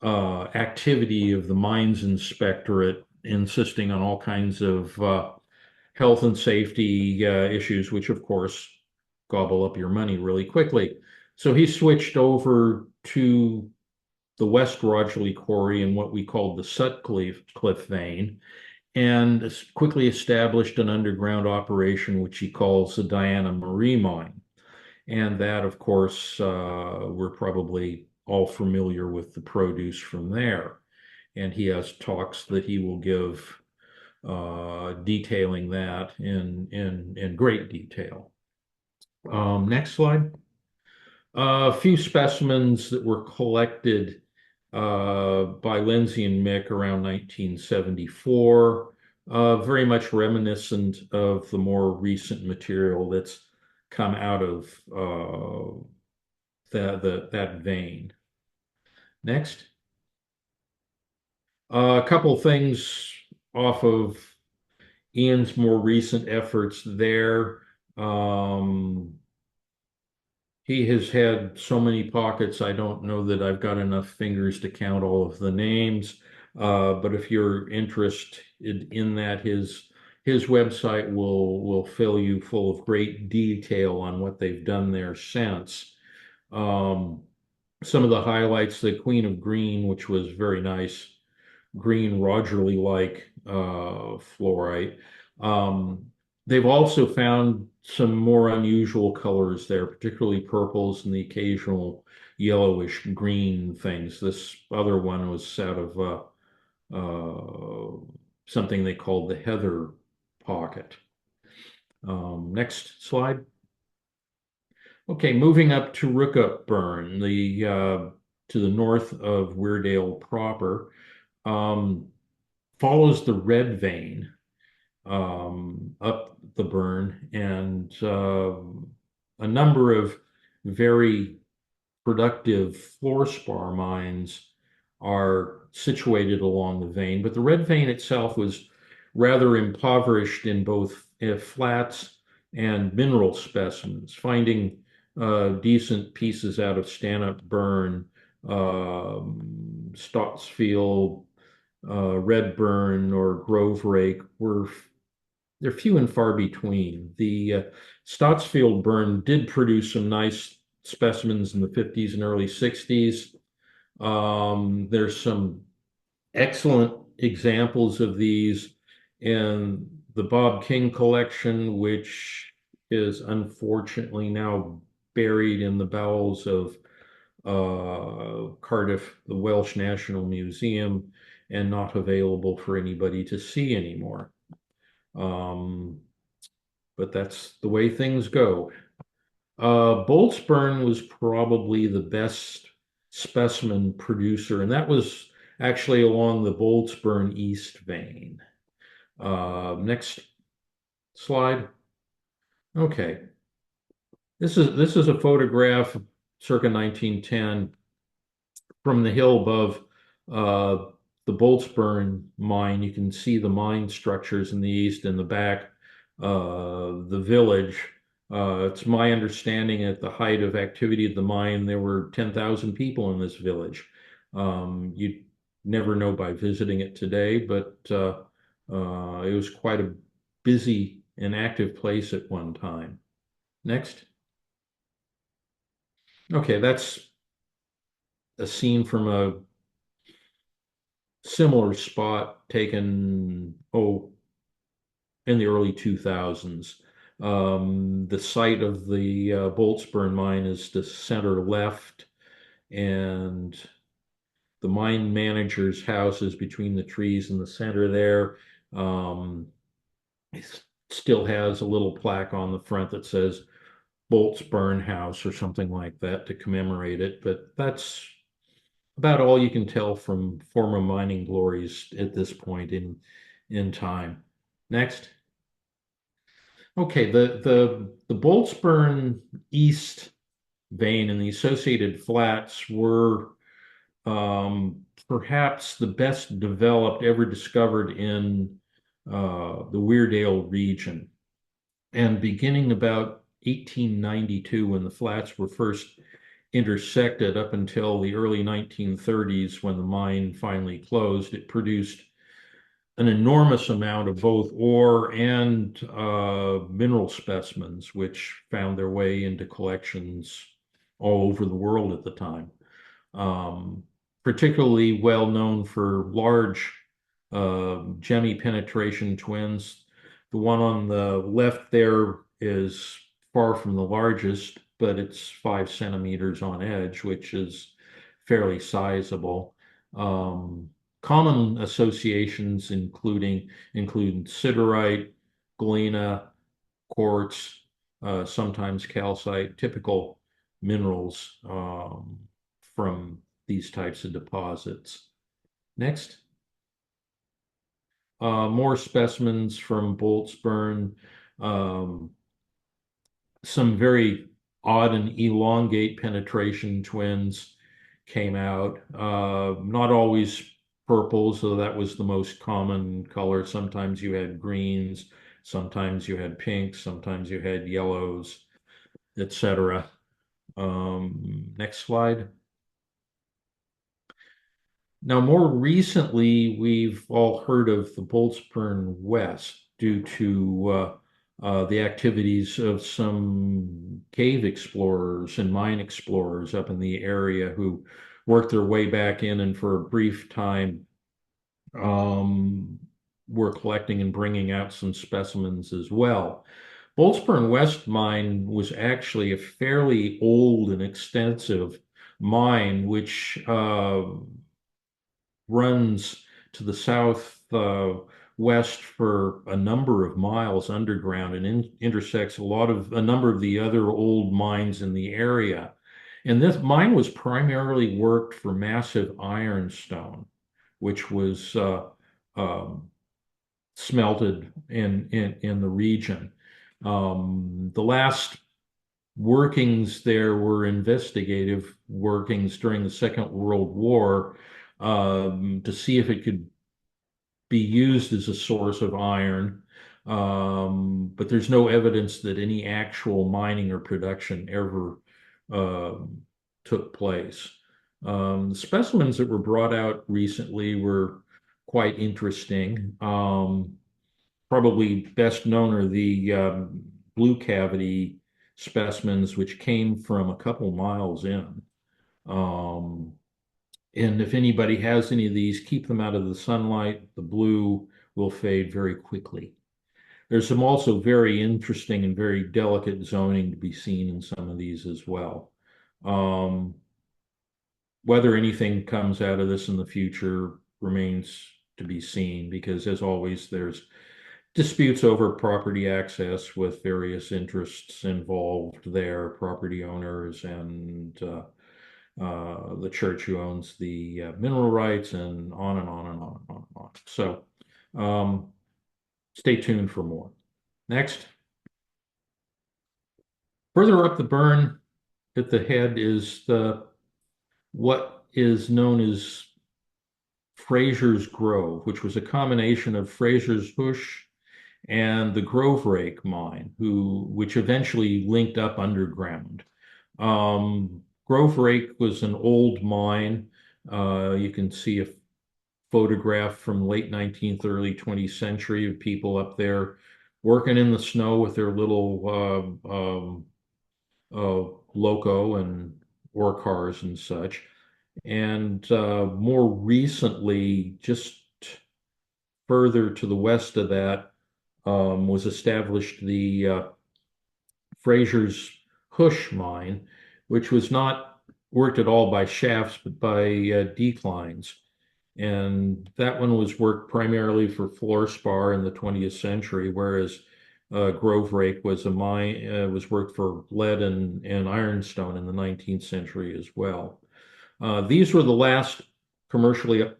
activity of the mines inspectorate insisting on all kinds of health and safety issues, which of course gobble up your money really quickly. So he switched over to the West Rogerley Quarry in what we called the Sutcliffe vein, and quickly established an underground operation, which he calls the Diana Marie Mine. And that, of course, we're probably all familiar with the produce from there. And he has talks that he will give detailing that in great detail. Next slide. A few specimens that were collected by Lindsay and Mick around 1974, very much reminiscent of the more recent material that's come out of that vein. Next. A couple things off of Ian's more recent efforts there. He has had so many pockets, I don't know that I've got enough fingers to count all of the names. But if you're interested in that, his website will fill you full of great detail on what they've done there since. Some of the highlights, the Queen of Green, which was very nice, green Rogerley-like fluorite. They've also found some more unusual colors there, particularly purples and the occasional yellowish green things. This other one was out of something they called the heather pocket. Next slide. Okay, moving up to Rookupburn, to the north of Weardale proper, follows the red vein up the burn, and a number of very productive fluorspar mines are situated along the vein, but the red vein itself was rather impoverished in both flats and mineral specimens. Finding decent pieces out of Stanhope Burn, Stottsfield, Redburn, or Grove Rake they're few and far between. The Stottsfield burn did produce some nice specimens in the 50s and early 60s. There's some excellent examples of these in the Bob King collection, which is unfortunately now buried in the bowels of Cardiff, the Welsh National Museum, and not available for anybody to see anymore. But that's the way things go. Boltsburn was probably the best specimen producer, and that was actually along the Boltsburn East vein. Next slide. Okay. This is a photograph circa 1910 from the hill above the Boltsburn mine. You can see the mine structures in the east and the back, the village. It's my understanding at the height of activity of the mine, there were 10,000 people in this village. You'd never know by visiting it today, but it was quite a busy and active place at one time. Next. Okay, that's a scene from a similar spot taken, in the early 2000s. The site of the Boltsburn mine is the center left, and the mine manager's house is between the trees in the center there. It still has a little plaque on the front that says Boltsburn House or something like that to commemorate it, but that's about all you can tell from former mining glories at this point in time. Next. Okay, the Boltsburn East vein and the associated flats were perhaps the best developed ever discovered in the Weardale region. And beginning about 1892, when the flats were first intersected up until the early 1930s, when the mine finally closed, it produced an enormous amount of both ore and mineral specimens, which found their way into collections all over the world at the time. particularly well known for large gemmy penetration twins. The one on the left there is far from the largest, but it's 5 centimeters on edge, which is fairly sizable. Um, Common associations include siderite, galena, quartz, sometimes calcite, typical minerals from these types of deposits. Next, more specimens from Boltsburn. Um, some very odd and elongate penetration twins came out. Not always purple, so that was the most common color. Sometimes you had greens, sometimes you had pinks, sometimes you had yellows, etc. Next slide. Now, more recently, we've all heard of the Boltsburn West due to the activities of some cave explorers and mine explorers up in the area who worked their way back in and for a brief time um, were collecting and bringing out some specimens as well. Boltsburn West mine was actually a fairly old and extensive mine, which runs to the south west for a number of miles underground and intersects a number of the other old mines in the area. And this mine was primarily worked for massive ironstone, which was um, smelted in the region. The last workings there were investigative workings during the Second World War to see if it could be used as a source of iron. But there's no evidence that any actual mining or production ever um, took place. The specimens that were brought out recently were quite interesting. Probably best known are the blue cavity specimens, which came from a couple miles in. Um, and if anybody has any of these, keep them out of the sunlight. The blue will fade very quickly. There's some also very interesting and very delicate zoning to be seen in some of these as well. Um, Whether anything comes out of this in the future remains to be seen because, as always, there's disputes over property access with various interests involved there, property owners and the church who owns the mineral rights, and on and on and on and on and on. So um, stay tuned for more. Next, further up the burn at the head is what is known as Fraser's Grove, which was a combination of Fraser's Bush and the Grove Rake mine, which eventually linked up underground. Grove Rake was an old mine. You can see a photograph from late 19th, early 20th century of people up there working in the snow with their little loco and ore cars and such. And more recently, just further to the west of that, was established the Fraser's Hush mine, which was not worked at all by shafts, but by declines. And that one was worked primarily for fluorspar in the 20th century, whereas Grove Rake was a mine was worked for lead and ironstone in the 19th century as well. These were the last commercially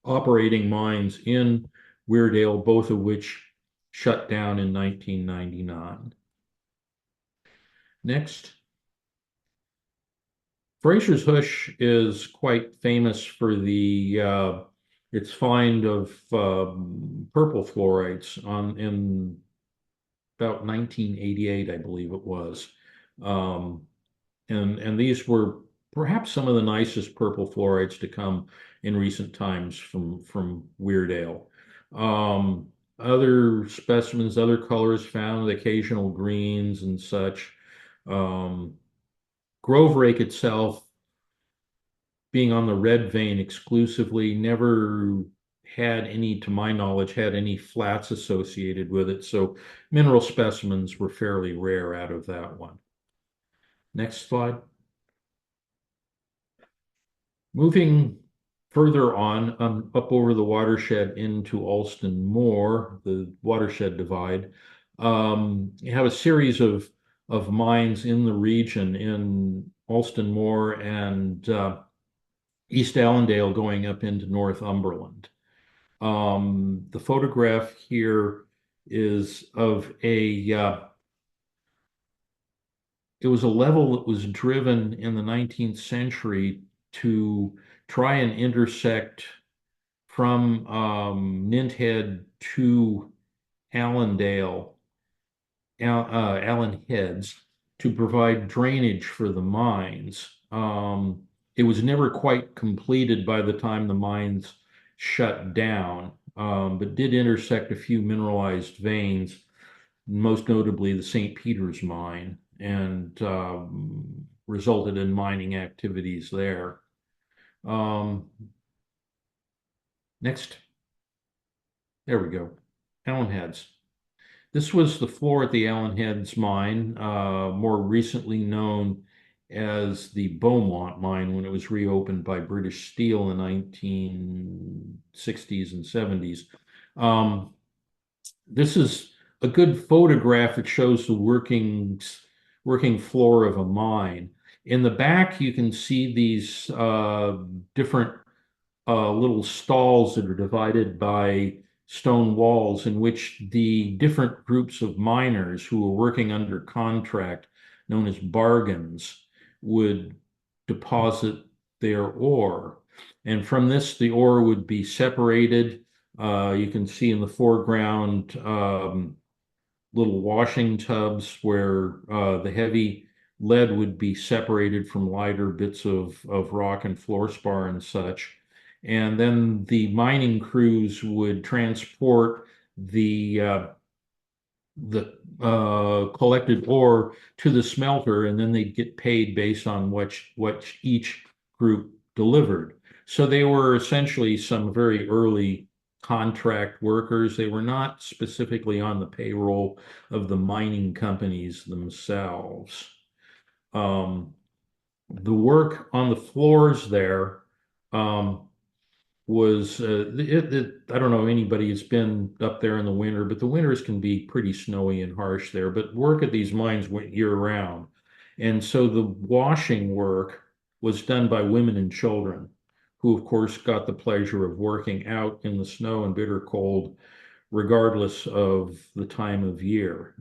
operating mines in Weardale, both of which shut down in 1999. Next, Fraser's Hush is quite famous for its find of purple fluorites in about 1988, I believe it was. Um, and these were perhaps some of the nicest purple fluorites to come in recent times from Weardale. Other specimens, other colors found, occasional greens and such. Um, Grove Rake itself being on the red vein exclusively, never had any, to my knowledge, had any flats associated with it. So mineral specimens were fairly rare out of that one. Next slide. Moving further on, up over the watershed into Alston Moor, the watershed divide, you have a series of mines in the region in Alston Moor and East Allendale going up into Northumberland. The photograph here is of it was a level that was driven in the 19th century to try and intersect from Ninthead to Allendale, Allen Heads, to provide drainage for the mines. It was never quite completed by the time the mines shut down, but did intersect a few mineralized veins, most notably the St. Peter's mine, and resulted in mining activities there. Um, Next, there we go. Allen Heads. This was the floor at the Allen Heads mine, more recently known as the Beaumont mine when it was reopened by British Steel in the 1960s and 70s. This is a good photograph. It shows the working floor of a mine. In the back, you can see these different little stalls that are divided by stone walls in which the different groups of miners who were working under contract, known as bargains, would deposit their ore. And from this, the ore would be separated. You can see in the foreground little washing tubs where the heavy lead would be separated from lighter bits of rock and fluorspar and such. And then the mining crews would transport the collected ore to the smelter, and then they'd get paid based on what each group delivered. So they were essentially some very early contract workers. They were not specifically on the payroll of the mining companies themselves. The work on the floors there was I don't know anybody who's been up there in the winter, but the winters can be pretty snowy and harsh there. But work at these mines went year round, and so the washing work was done by women and children, who of course got the pleasure of working out in the snow and bitter cold, regardless of the time of year,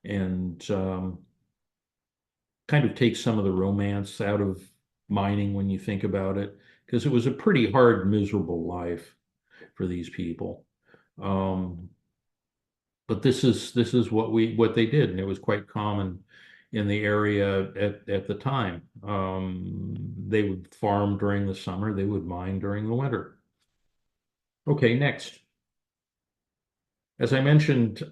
and kind of takes some of the romance out of mining when you think about it, because it was a pretty hard, miserable life for these people. Um, but this is what they did, and it was quite common in the area at the time. They would farm during the summer, they would mine during the winter. Okay, next. As I mentioned,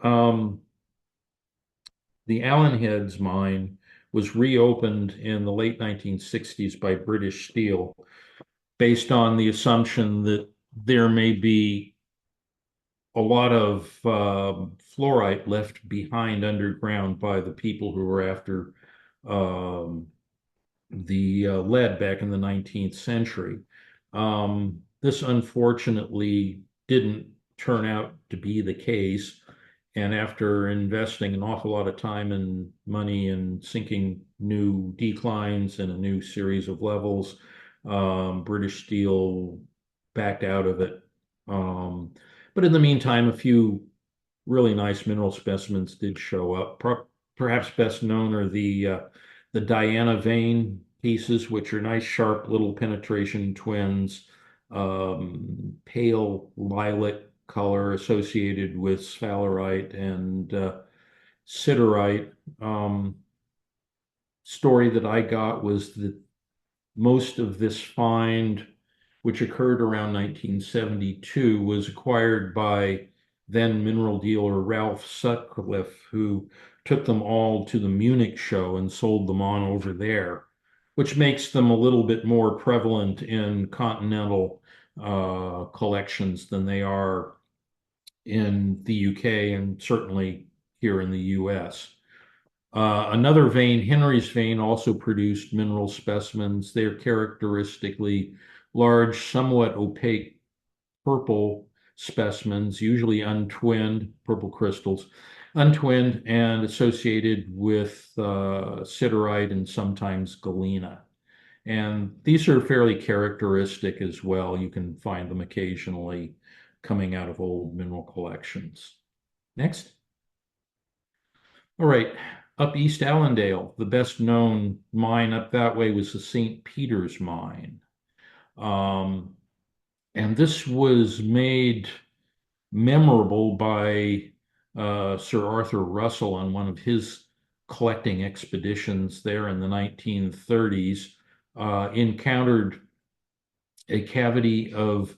the Allen Heads mine was reopened in the late 1960s by British Steel based on the assumption that there may be a lot of fluorite left behind underground by the people who were after um, the lead back in the 19th century. This unfortunately didn't turn out to be the case. And after investing an awful lot of time and money in sinking new declines and a new series of levels, British Steel backed out of it. But in the meantime, a few really nice mineral specimens did show up. Perhaps best known are the Diana vein pieces, which are nice, sharp little penetration twins, pale lilac color associated with sphalerite and siderite. Story that I got was that most of this find, which occurred around 1972, was acquired by then mineral dealer Ralph Sutcliffe, who took them all to the Munich show and sold them on over there. which makes them a little bit more prevalent in continental collections than they are in the UK and certainly here in the US. Another vein, Henry's vein, also produced mineral specimens. They're characteristically large, somewhat opaque purple specimens, usually untwinned, purple crystals, untwinned and associated with siderite and sometimes galena. And these are fairly characteristic as well. You can find them occasionally coming out of old mineral collections. Next. All right, up East Allendale, the best known mine up that way was the St. Peter's mine. Um, and this was made memorable by Sir Arthur Russell on one of his collecting expeditions there in the 1930s. Encountered a cavity of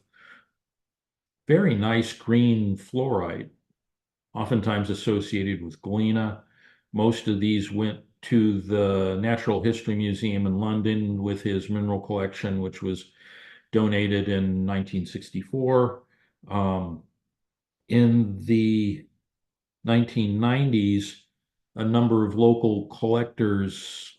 very nice green fluorite, oftentimes associated with galena. Most of these went to the Natural History Museum in London with his mineral collection, which was donated in 1964. In the 1990s, a number of local collectors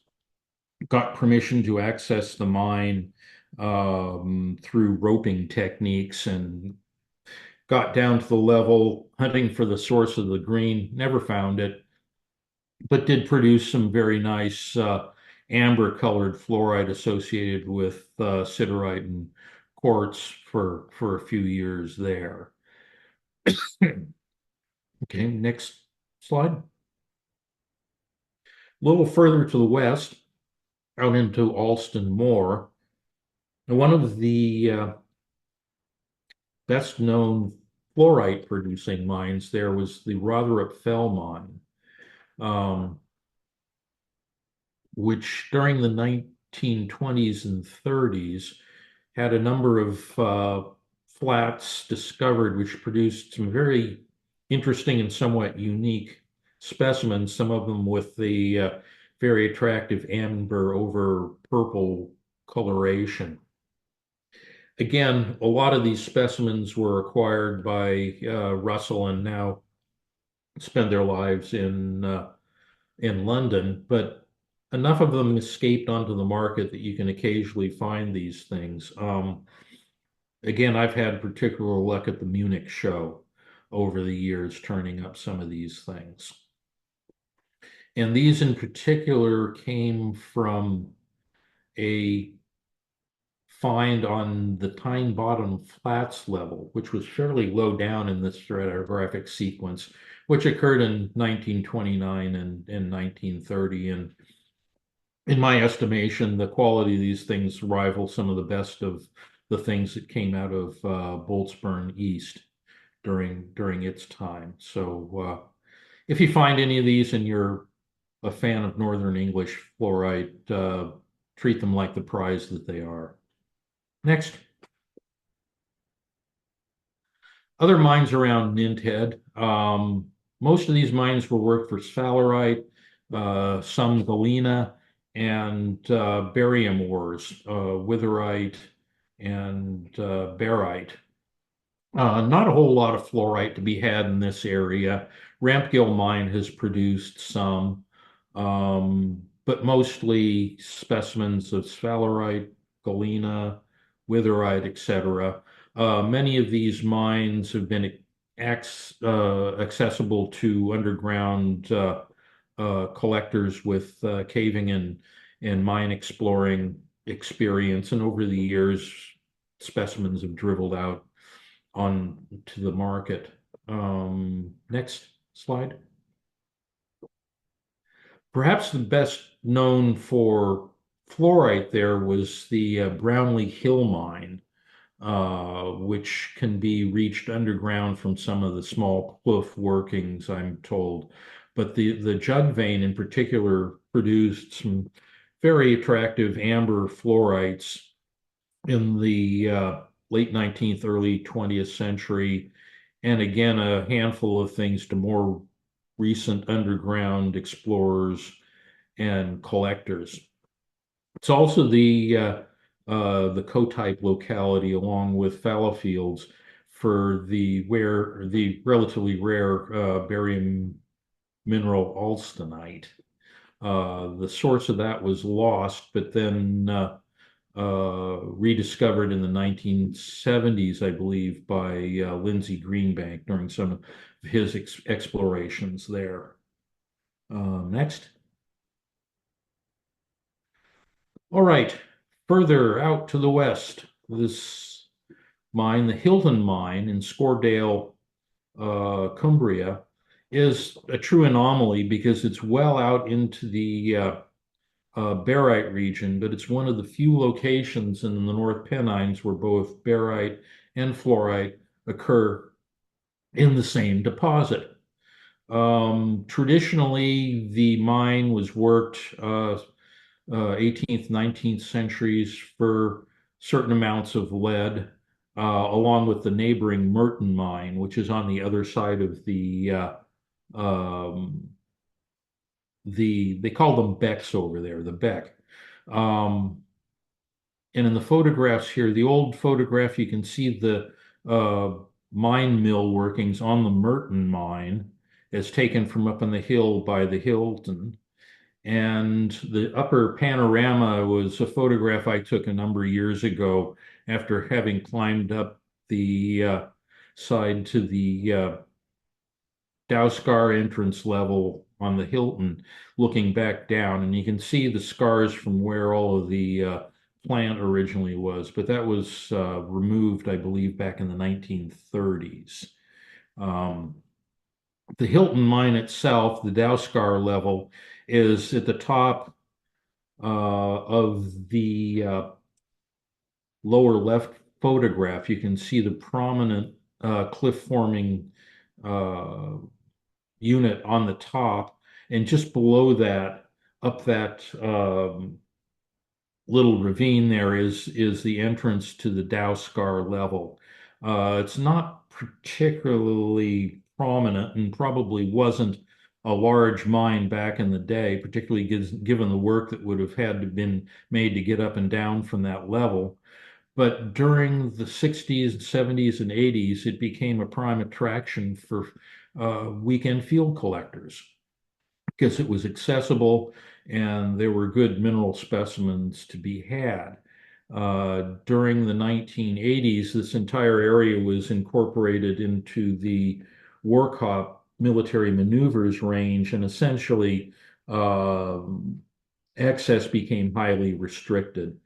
got permission to access the mine through roping techniques and got down to the level hunting for the source of the green, never found it, but did produce some very nice amber colored fluorite associated with siderite and quartz for a few years there. Okay, next slide. A little further to the west, out into Alston Moor, and one of the best known fluorite producing mines there was the Rotherham Fell mine, which during the 1920s and 30s had a number of flats discovered which produced some very interesting and somewhat unique specimens, some of them with the very attractive amber over purple coloration. Again, a lot of these specimens were acquired by Russell and now spend their lives in London, but enough of them escaped onto the market that you can occasionally find these things. Again, I've had particular luck at the Munich show over the years turning up some of these things. And these in particular came from a find on the Tyne Bottom Flats level, which was fairly low down in the stratigraphic sequence, which occurred in 1929 and 1930. And in my estimation, the quality of these things rival some of the best of the things that came out of Boltsburn East during its time. So if you find any of these and you're a fan of Northern English fluorite, treat them like the prize that they are. Next. Other mines around Ninthead. Most of these mines were worked for sphalerite, some galena, and barium ores, witherite and barite. Not a whole lot of fluorite to be had in this area. Rampgill mine has produced some, but mostly specimens of sphalerite, galena, witherite, etc. Many of these mines have been accessible to underground collectors with caving and mine exploring experience. And over the years, specimens have dribbled out on to the market. Next slide. Perhaps the best known for fluorite there was the Brownlee Hill mine, which can be reached underground from some of the small kloof workings, I'm told. But the Judd vein in particular produced some very attractive amber fluorites in the late 19th, early 20th century. And again, a handful of things to more recent underground explorers and collectors. It's also the co-type locality along with fallow for the relatively rare barium mineral alstonite. The source of that was lost, but then rediscovered in the 1970s, I believe, by Lindsay Greenbank during some of his explorations there. Next. All right, further out to the west, this mine, the Hilton mine in Scoredale, Cumbria, is a true anomaly because it's well out into the barite region, but it's one of the few locations in the North Pennines where both barite and fluorite occur in the same deposit. Traditionally, the mine was worked 18th, 19th centuries for certain amounts of lead, along with the neighboring Merton mine, which is on the other side of um, they call them becks over there, the beck. Um, and in the photographs here, the old photograph, you can see the uh, mine mill workings on the Merton mine as taken from up on the hill by the Hilton. And the upper panorama was a photograph I took a number of years ago after having climbed up the side to the Dowscar entrance level on the Hilton, looking back down. And you can see the scars from where all of the plant originally was, but that was removed, I believe, back in the 1930s. Um, the Hilton mine itself, the Dowscar level, is at the top of the lower left photograph. You can see the prominent cliff forming uh, unit on the top, and just below that, up that little ravine there is the entrance to the Dowscar level. It's not particularly prominent and probably wasn't a large mine back in the day, particularly given the work that would have had to been made to get up and down from that level. But during the 60s, 70s, and 80s, it became a prime attraction for weekend field collectors because it was accessible and there were good mineral specimens to be had. During the 1980s, this entire area was incorporated into the Warcop military maneuvers range, and essentially access became highly restricted.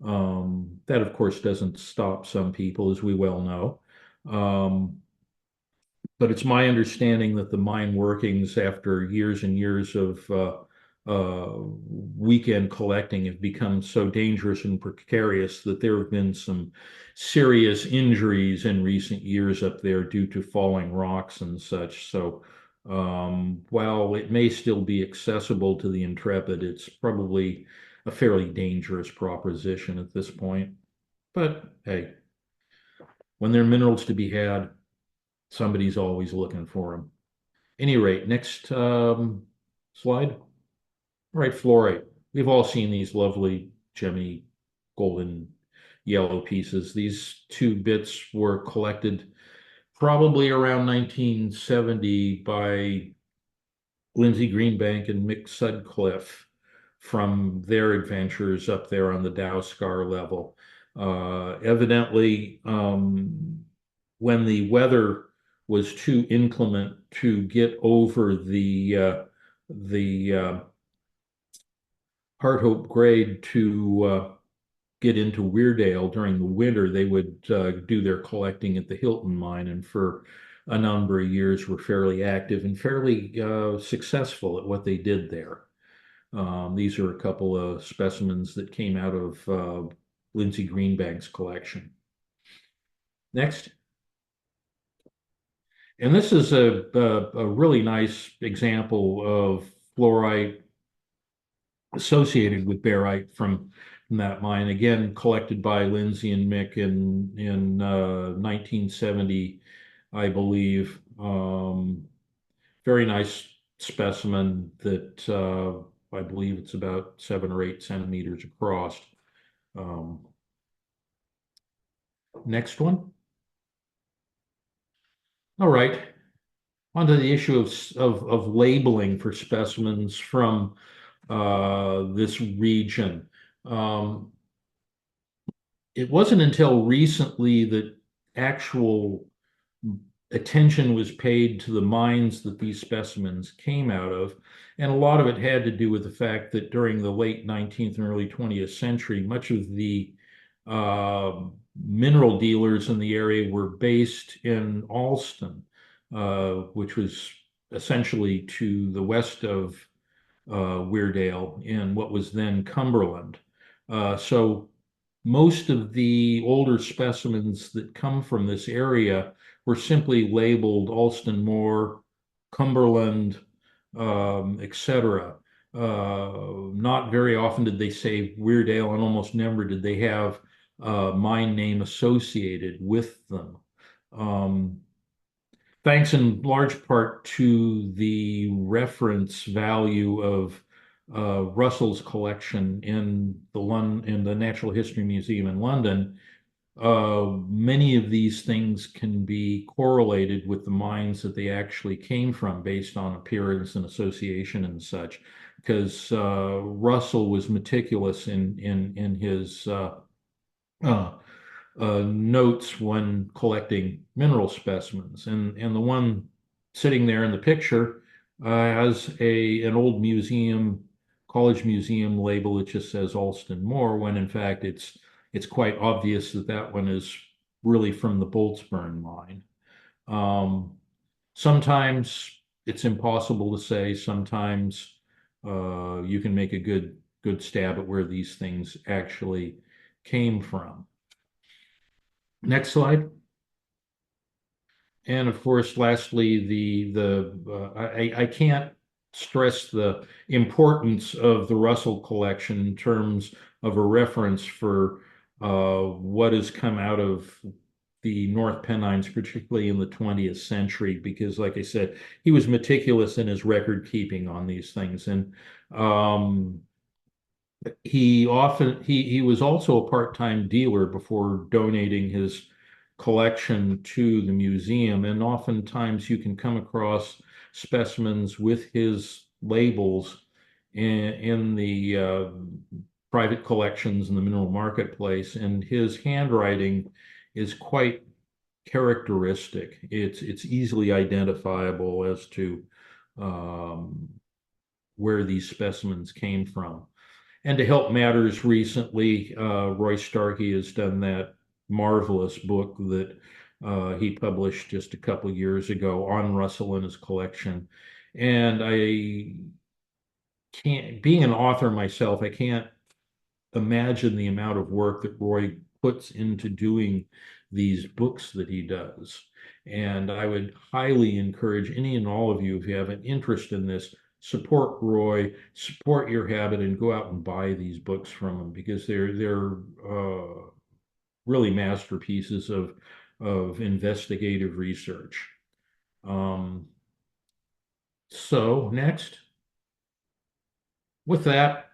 That, of course, doesn't stop some people, as we well know. Um, but it's my understanding that the mine workings, after years and years of weekend collecting, have become so dangerous and precarious that there have been some serious injuries in recent years up there due to falling rocks and such. So, while it may still be accessible to the intrepid, it's probably a fairly dangerous proposition at this point. But hey, when there are minerals to be had, somebody's always looking for them. Any rate, next slide. All right, fluorite. We've all seen these lovely gemmy golden yellow pieces. These two bits were collected probably around 1970 by Lindsay Greenbank and Mick Sutcliffe from their adventures up there on the Dowscar level. Evidently, when the weather was too inclement to get over the Hart Hope grade to get into Weardale during the winter, they would do their collecting at the Hilton mine, and for a number of years were fairly active and fairly successful at what they did there. These are a couple of specimens that came out of Lindsay Greenbank's collection. Next. And this is a really nice example of fluorite associated with barite from that mine. Again, collected by Lindsay and Mick in 1970, I believe. Very nice specimen that I believe it's about 7 or 8 centimeters across. Um, Next one. All right. Onto the issue of labeling for specimens from this region. Um, it wasn't until recently that actual attention was paid to the mines that these specimens came out of. And a lot of it had to do with the fact that during the late 19th and early 20th century, much of the uh, mineral dealers in the area were based in Alston, which was essentially to the west of Weardale in what was then Cumberland. So most of the older specimens that come from this area were simply labeled Alston Moor, Cumberland, etc. Not very often did they say Weardale, and almost never did they have a mine name associated with them. Um, Thanks in large part to the reference value of Russell's collection in the Natural History Museum in London. Many of these things can be correlated with the mines that they actually came from based on appearance and association and such, because Russell was meticulous in his uh, notes when collecting mineral specimens. And the one sitting there in the picture has an old museum, college museum label that just says Alston Moor, when in fact it's quite obvious that that one is really from the Boltsburn mine. Um, Sometimes it's impossible to say. Sometimes you can make a good stab at where these things actually came from. Next slide. And of course, lastly, I can't stress the importance of the Russell collection in terms of a reference for what has come out of the North Pennines, particularly in the 20th century, because, like I said, he was meticulous in his record keeping on these things. And um, he was also a part-time dealer before donating his collection to the museum, and oftentimes you can come across specimens with his labels in the private collections in the mineral marketplace, and his handwriting is quite characteristic. It's easily identifiable as to um, where these specimens came from. And to help matters recently, Roy Starkey has done that marvelous book that he published just a couple of years ago on Russell and his collection. And I can't, being an author myself, I can't imagine the amount of work that Roy puts into doing these books that he does. And I would highly encourage any and all of you, if you have an interest in this, support Roy, support your habit, and go out and buy these books from him, because they're really masterpieces of investigative research. Um, so next, with that,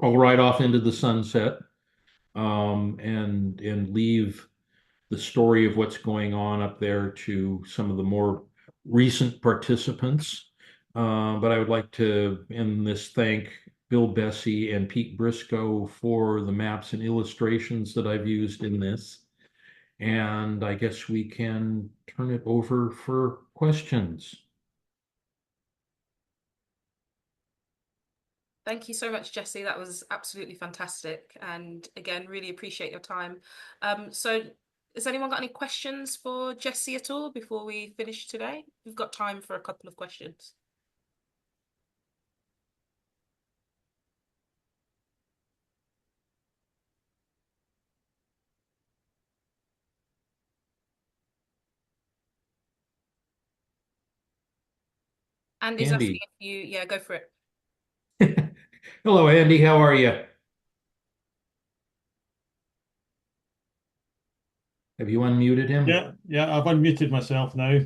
I'll ride off into the sunset and leave the story of what's going on up there to some of the more recent participants. But I would like to, in this, thank Bill Bessie and Pete Briscoe for the maps and illustrations that I've used in this. And I guess we can turn it over for questions. Thank you so much, Jesse. That was absolutely fantastic. And again, really appreciate your time. So has anyone got any questions for Jesse at all before we finish today? We've got time for a couple of questions. Andy's asking Andy. if you, yeah, go for it. Hello, Andy. How are you? Have you unmuted him? Yeah, I've unmuted myself now.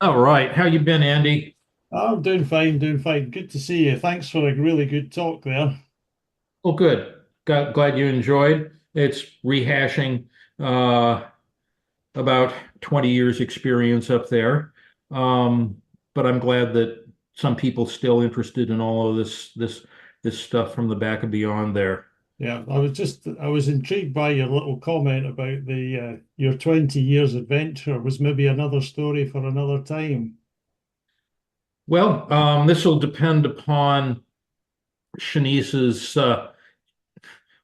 All right. How you been, Andy? I'm doing fine, doing fine. Good to see you. Thanks for a really good talk there. Oh, good. Glad you enjoyed. It's rehashing uh, about 20 years experience up there. Um, but I'm glad that some people still interested in all of this stuff from the back and beyond there. Yeah, I was intrigued by your little comment about the your 20 years adventure was maybe another story for another time. Well, this will depend upon Shanice's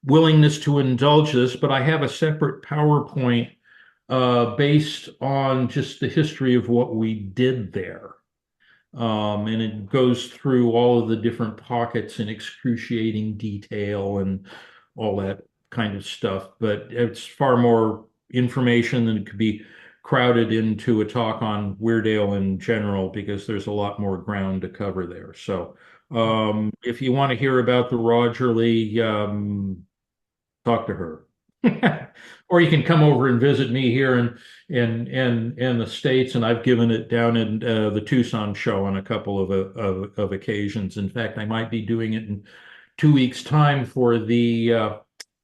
willingness to indulge this, but I have a separate PowerPoint based on just the history of what we did there. And it goes through all of the different pockets in excruciating detail and all that kind of stuff. But it's far more information than it could be crowded into a talk on Weardale in general because there's a lot more ground to cover there. So if you want to hear about the Rogerley, talk to her. Or you can come over and visit me here in the States, and I've given it down in the Tucson show on a couple of occasions. In fact, I might be doing it in 2 weeks' time for the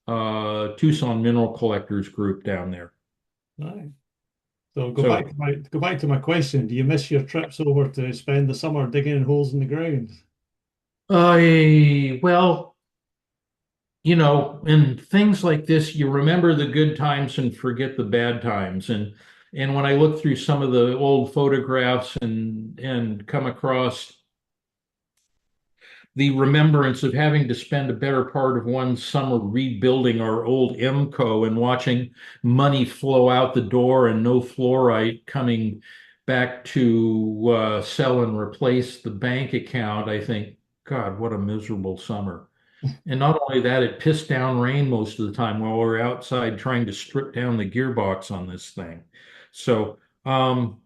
Tucson Mineral Collectors group down there. Right. So So go back to my question. Do you miss your trips over to spend the summer digging holes in the ground? well, in things like this, you remember the good times and forget the bad times. And when I look through some of the old photographs and come across the remembrance of having to spend a better part of one summer rebuilding our old MCO and watching money flow out the door and no fluorite coming back to sell and replace the bank account, I think, God, what a miserable summer. And not only that, it pissed down rain most of the time while we were outside trying to strip down the gearbox on this thing. So, but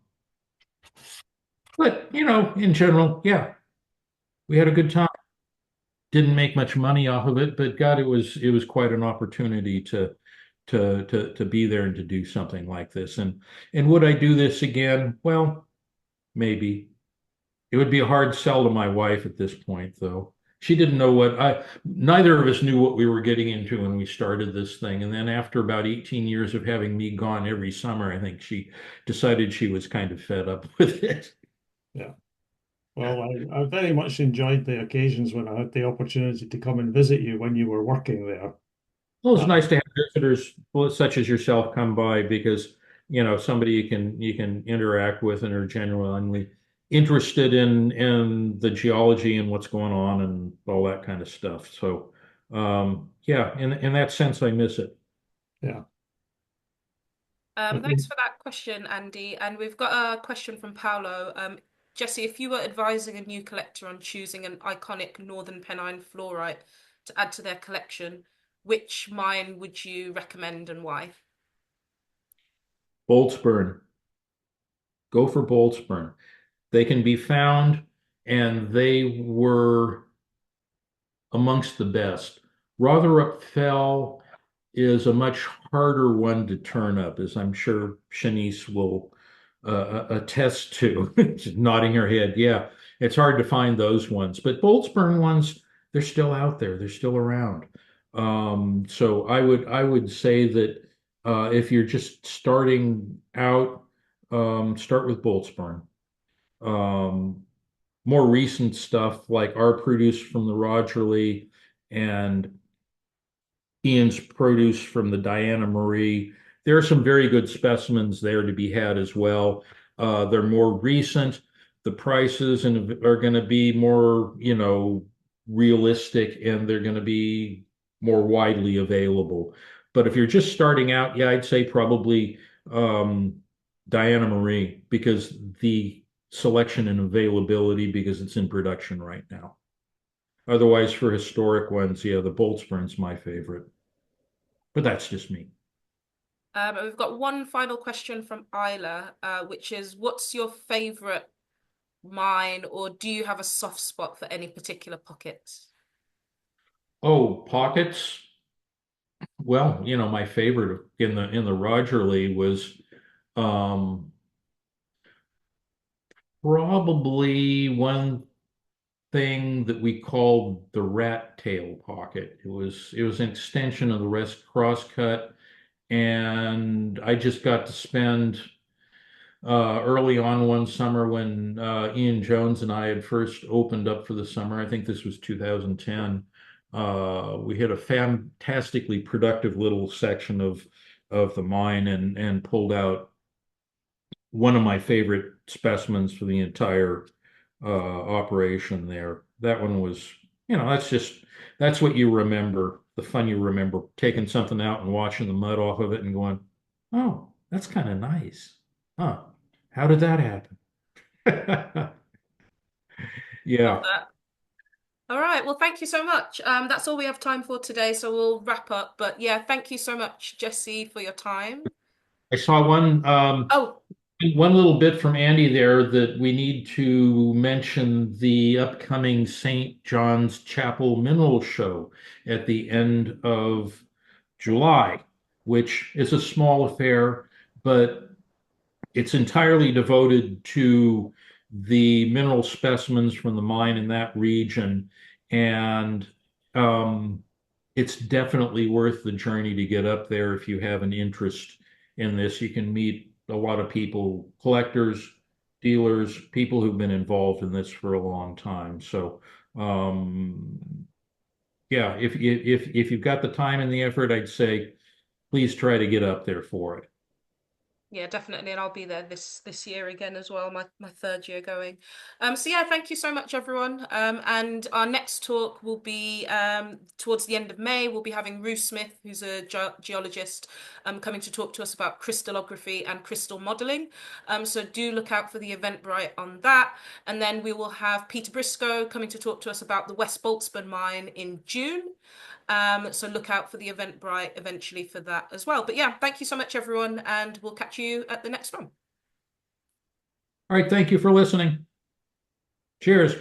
in general, yeah, we had a good time. Didn't make much money off of it, but God, it was quite an opportunity to be there and to do something like this. And would I do this again? Well, maybe. It would be a hard sell to my wife at this point, though. She didn't know neither of us knew what we were getting into when we started this thing. And then after about 18 years of having me gone every summer, I think she decided she was kind of fed up with it. Yeah. Well, I very much enjoyed the occasions when I had the opportunity to come and visit you when you were working there. Well, it's Uh, nice to have visitors such as yourself come by because, somebody you can interact with and are genuinely interested in the geology and what's going on and all that kind of stuff. So, yeah, in that sense, I miss it. yeah. Thanks for that question, Andy. And we've got a question from Paolo. Jesse, if you were advising a new collector on choosing an iconic Northern Pennine fluorite to add to their collection, which mine would you recommend and why? Boltsburn, go for Boltsburn. They can be found, and they were amongst the best. Rotherham Fell is a much harder one to turn up, as I'm sure Shanice will attest to. She's nodding her head. Yeah, it's hard to find those ones, but Boltsburn ones, they're still out there. They're still around. So I would say that if you're just starting out, start with Boltsburn. Um, More recent stuff like our produce from the Rogerley and Ian's produce from the Diana Marie. There are some very good specimens there to be had as well. They're more recent. The prices are going to be more, realistic, and they're going to be more widely available. But if you're just starting out, yeah, I'd say probably um, Diana Marie because the selection and availability because it's in production right now. Otherwise, for historic ones, yeah, the Boltzburn's my favorite. But that's just me. And we've got one final question from Isla, which is, what's your favorite mine, or do you have a soft spot for any particular pockets? Oh, pockets. Well, my favorite in the Rogerley was um probably one thing that we called the rat tail pocket. It was an extension of the rest crosscut, and I just got to spend early on one summer when Ian Jones and I had first opened up for the summer. I think this was 2010. We had a fantastically productive little section of the mine and pulled out one of my favorite specimens for the entire operation there. That one was, that's what you remember, the fun you remember, taking something out and washing the mud off of it and going, oh, that's kind of nice. Huh. How did that happen? Love Yeah. that. All right. Well, thank you so much. That's all we have time for today, so we'll wrap up. But yeah, thank you so much, Jesse, for your time. I saw Oh, one little bit from Andy there that we need to mention the upcoming St. John's Chapel Mineral Show at the end of July, which is a small affair, but it's entirely devoted to the mineral specimens from the mine in that region. And um, it's definitely worth the journey to get up there if you have an interest in this. You can meet a lot of people, collectors, dealers, people who've been involved in this for a long time. So, yeah, if you've got the time and the effort, I'd say please try to get up there for it. yeah, definitely, and I'll be there this year again as well, my third year going. So yeah, thank you so much, everyone. And our next talk will be towards the end of May. We'll be having Ruth Smith, who's a geologist, coming to talk to us about crystallography and crystal modeling. So do look out for the Eventbrite on that. And then we will have Peter Briscoe coming to talk to us about the West Boltsburn mine in June. So look out for the Eventbrite eventually for that as well. But yeah, thank you so much, everyone, and we'll catch you at the next one. All right, thank you for listening. Cheers.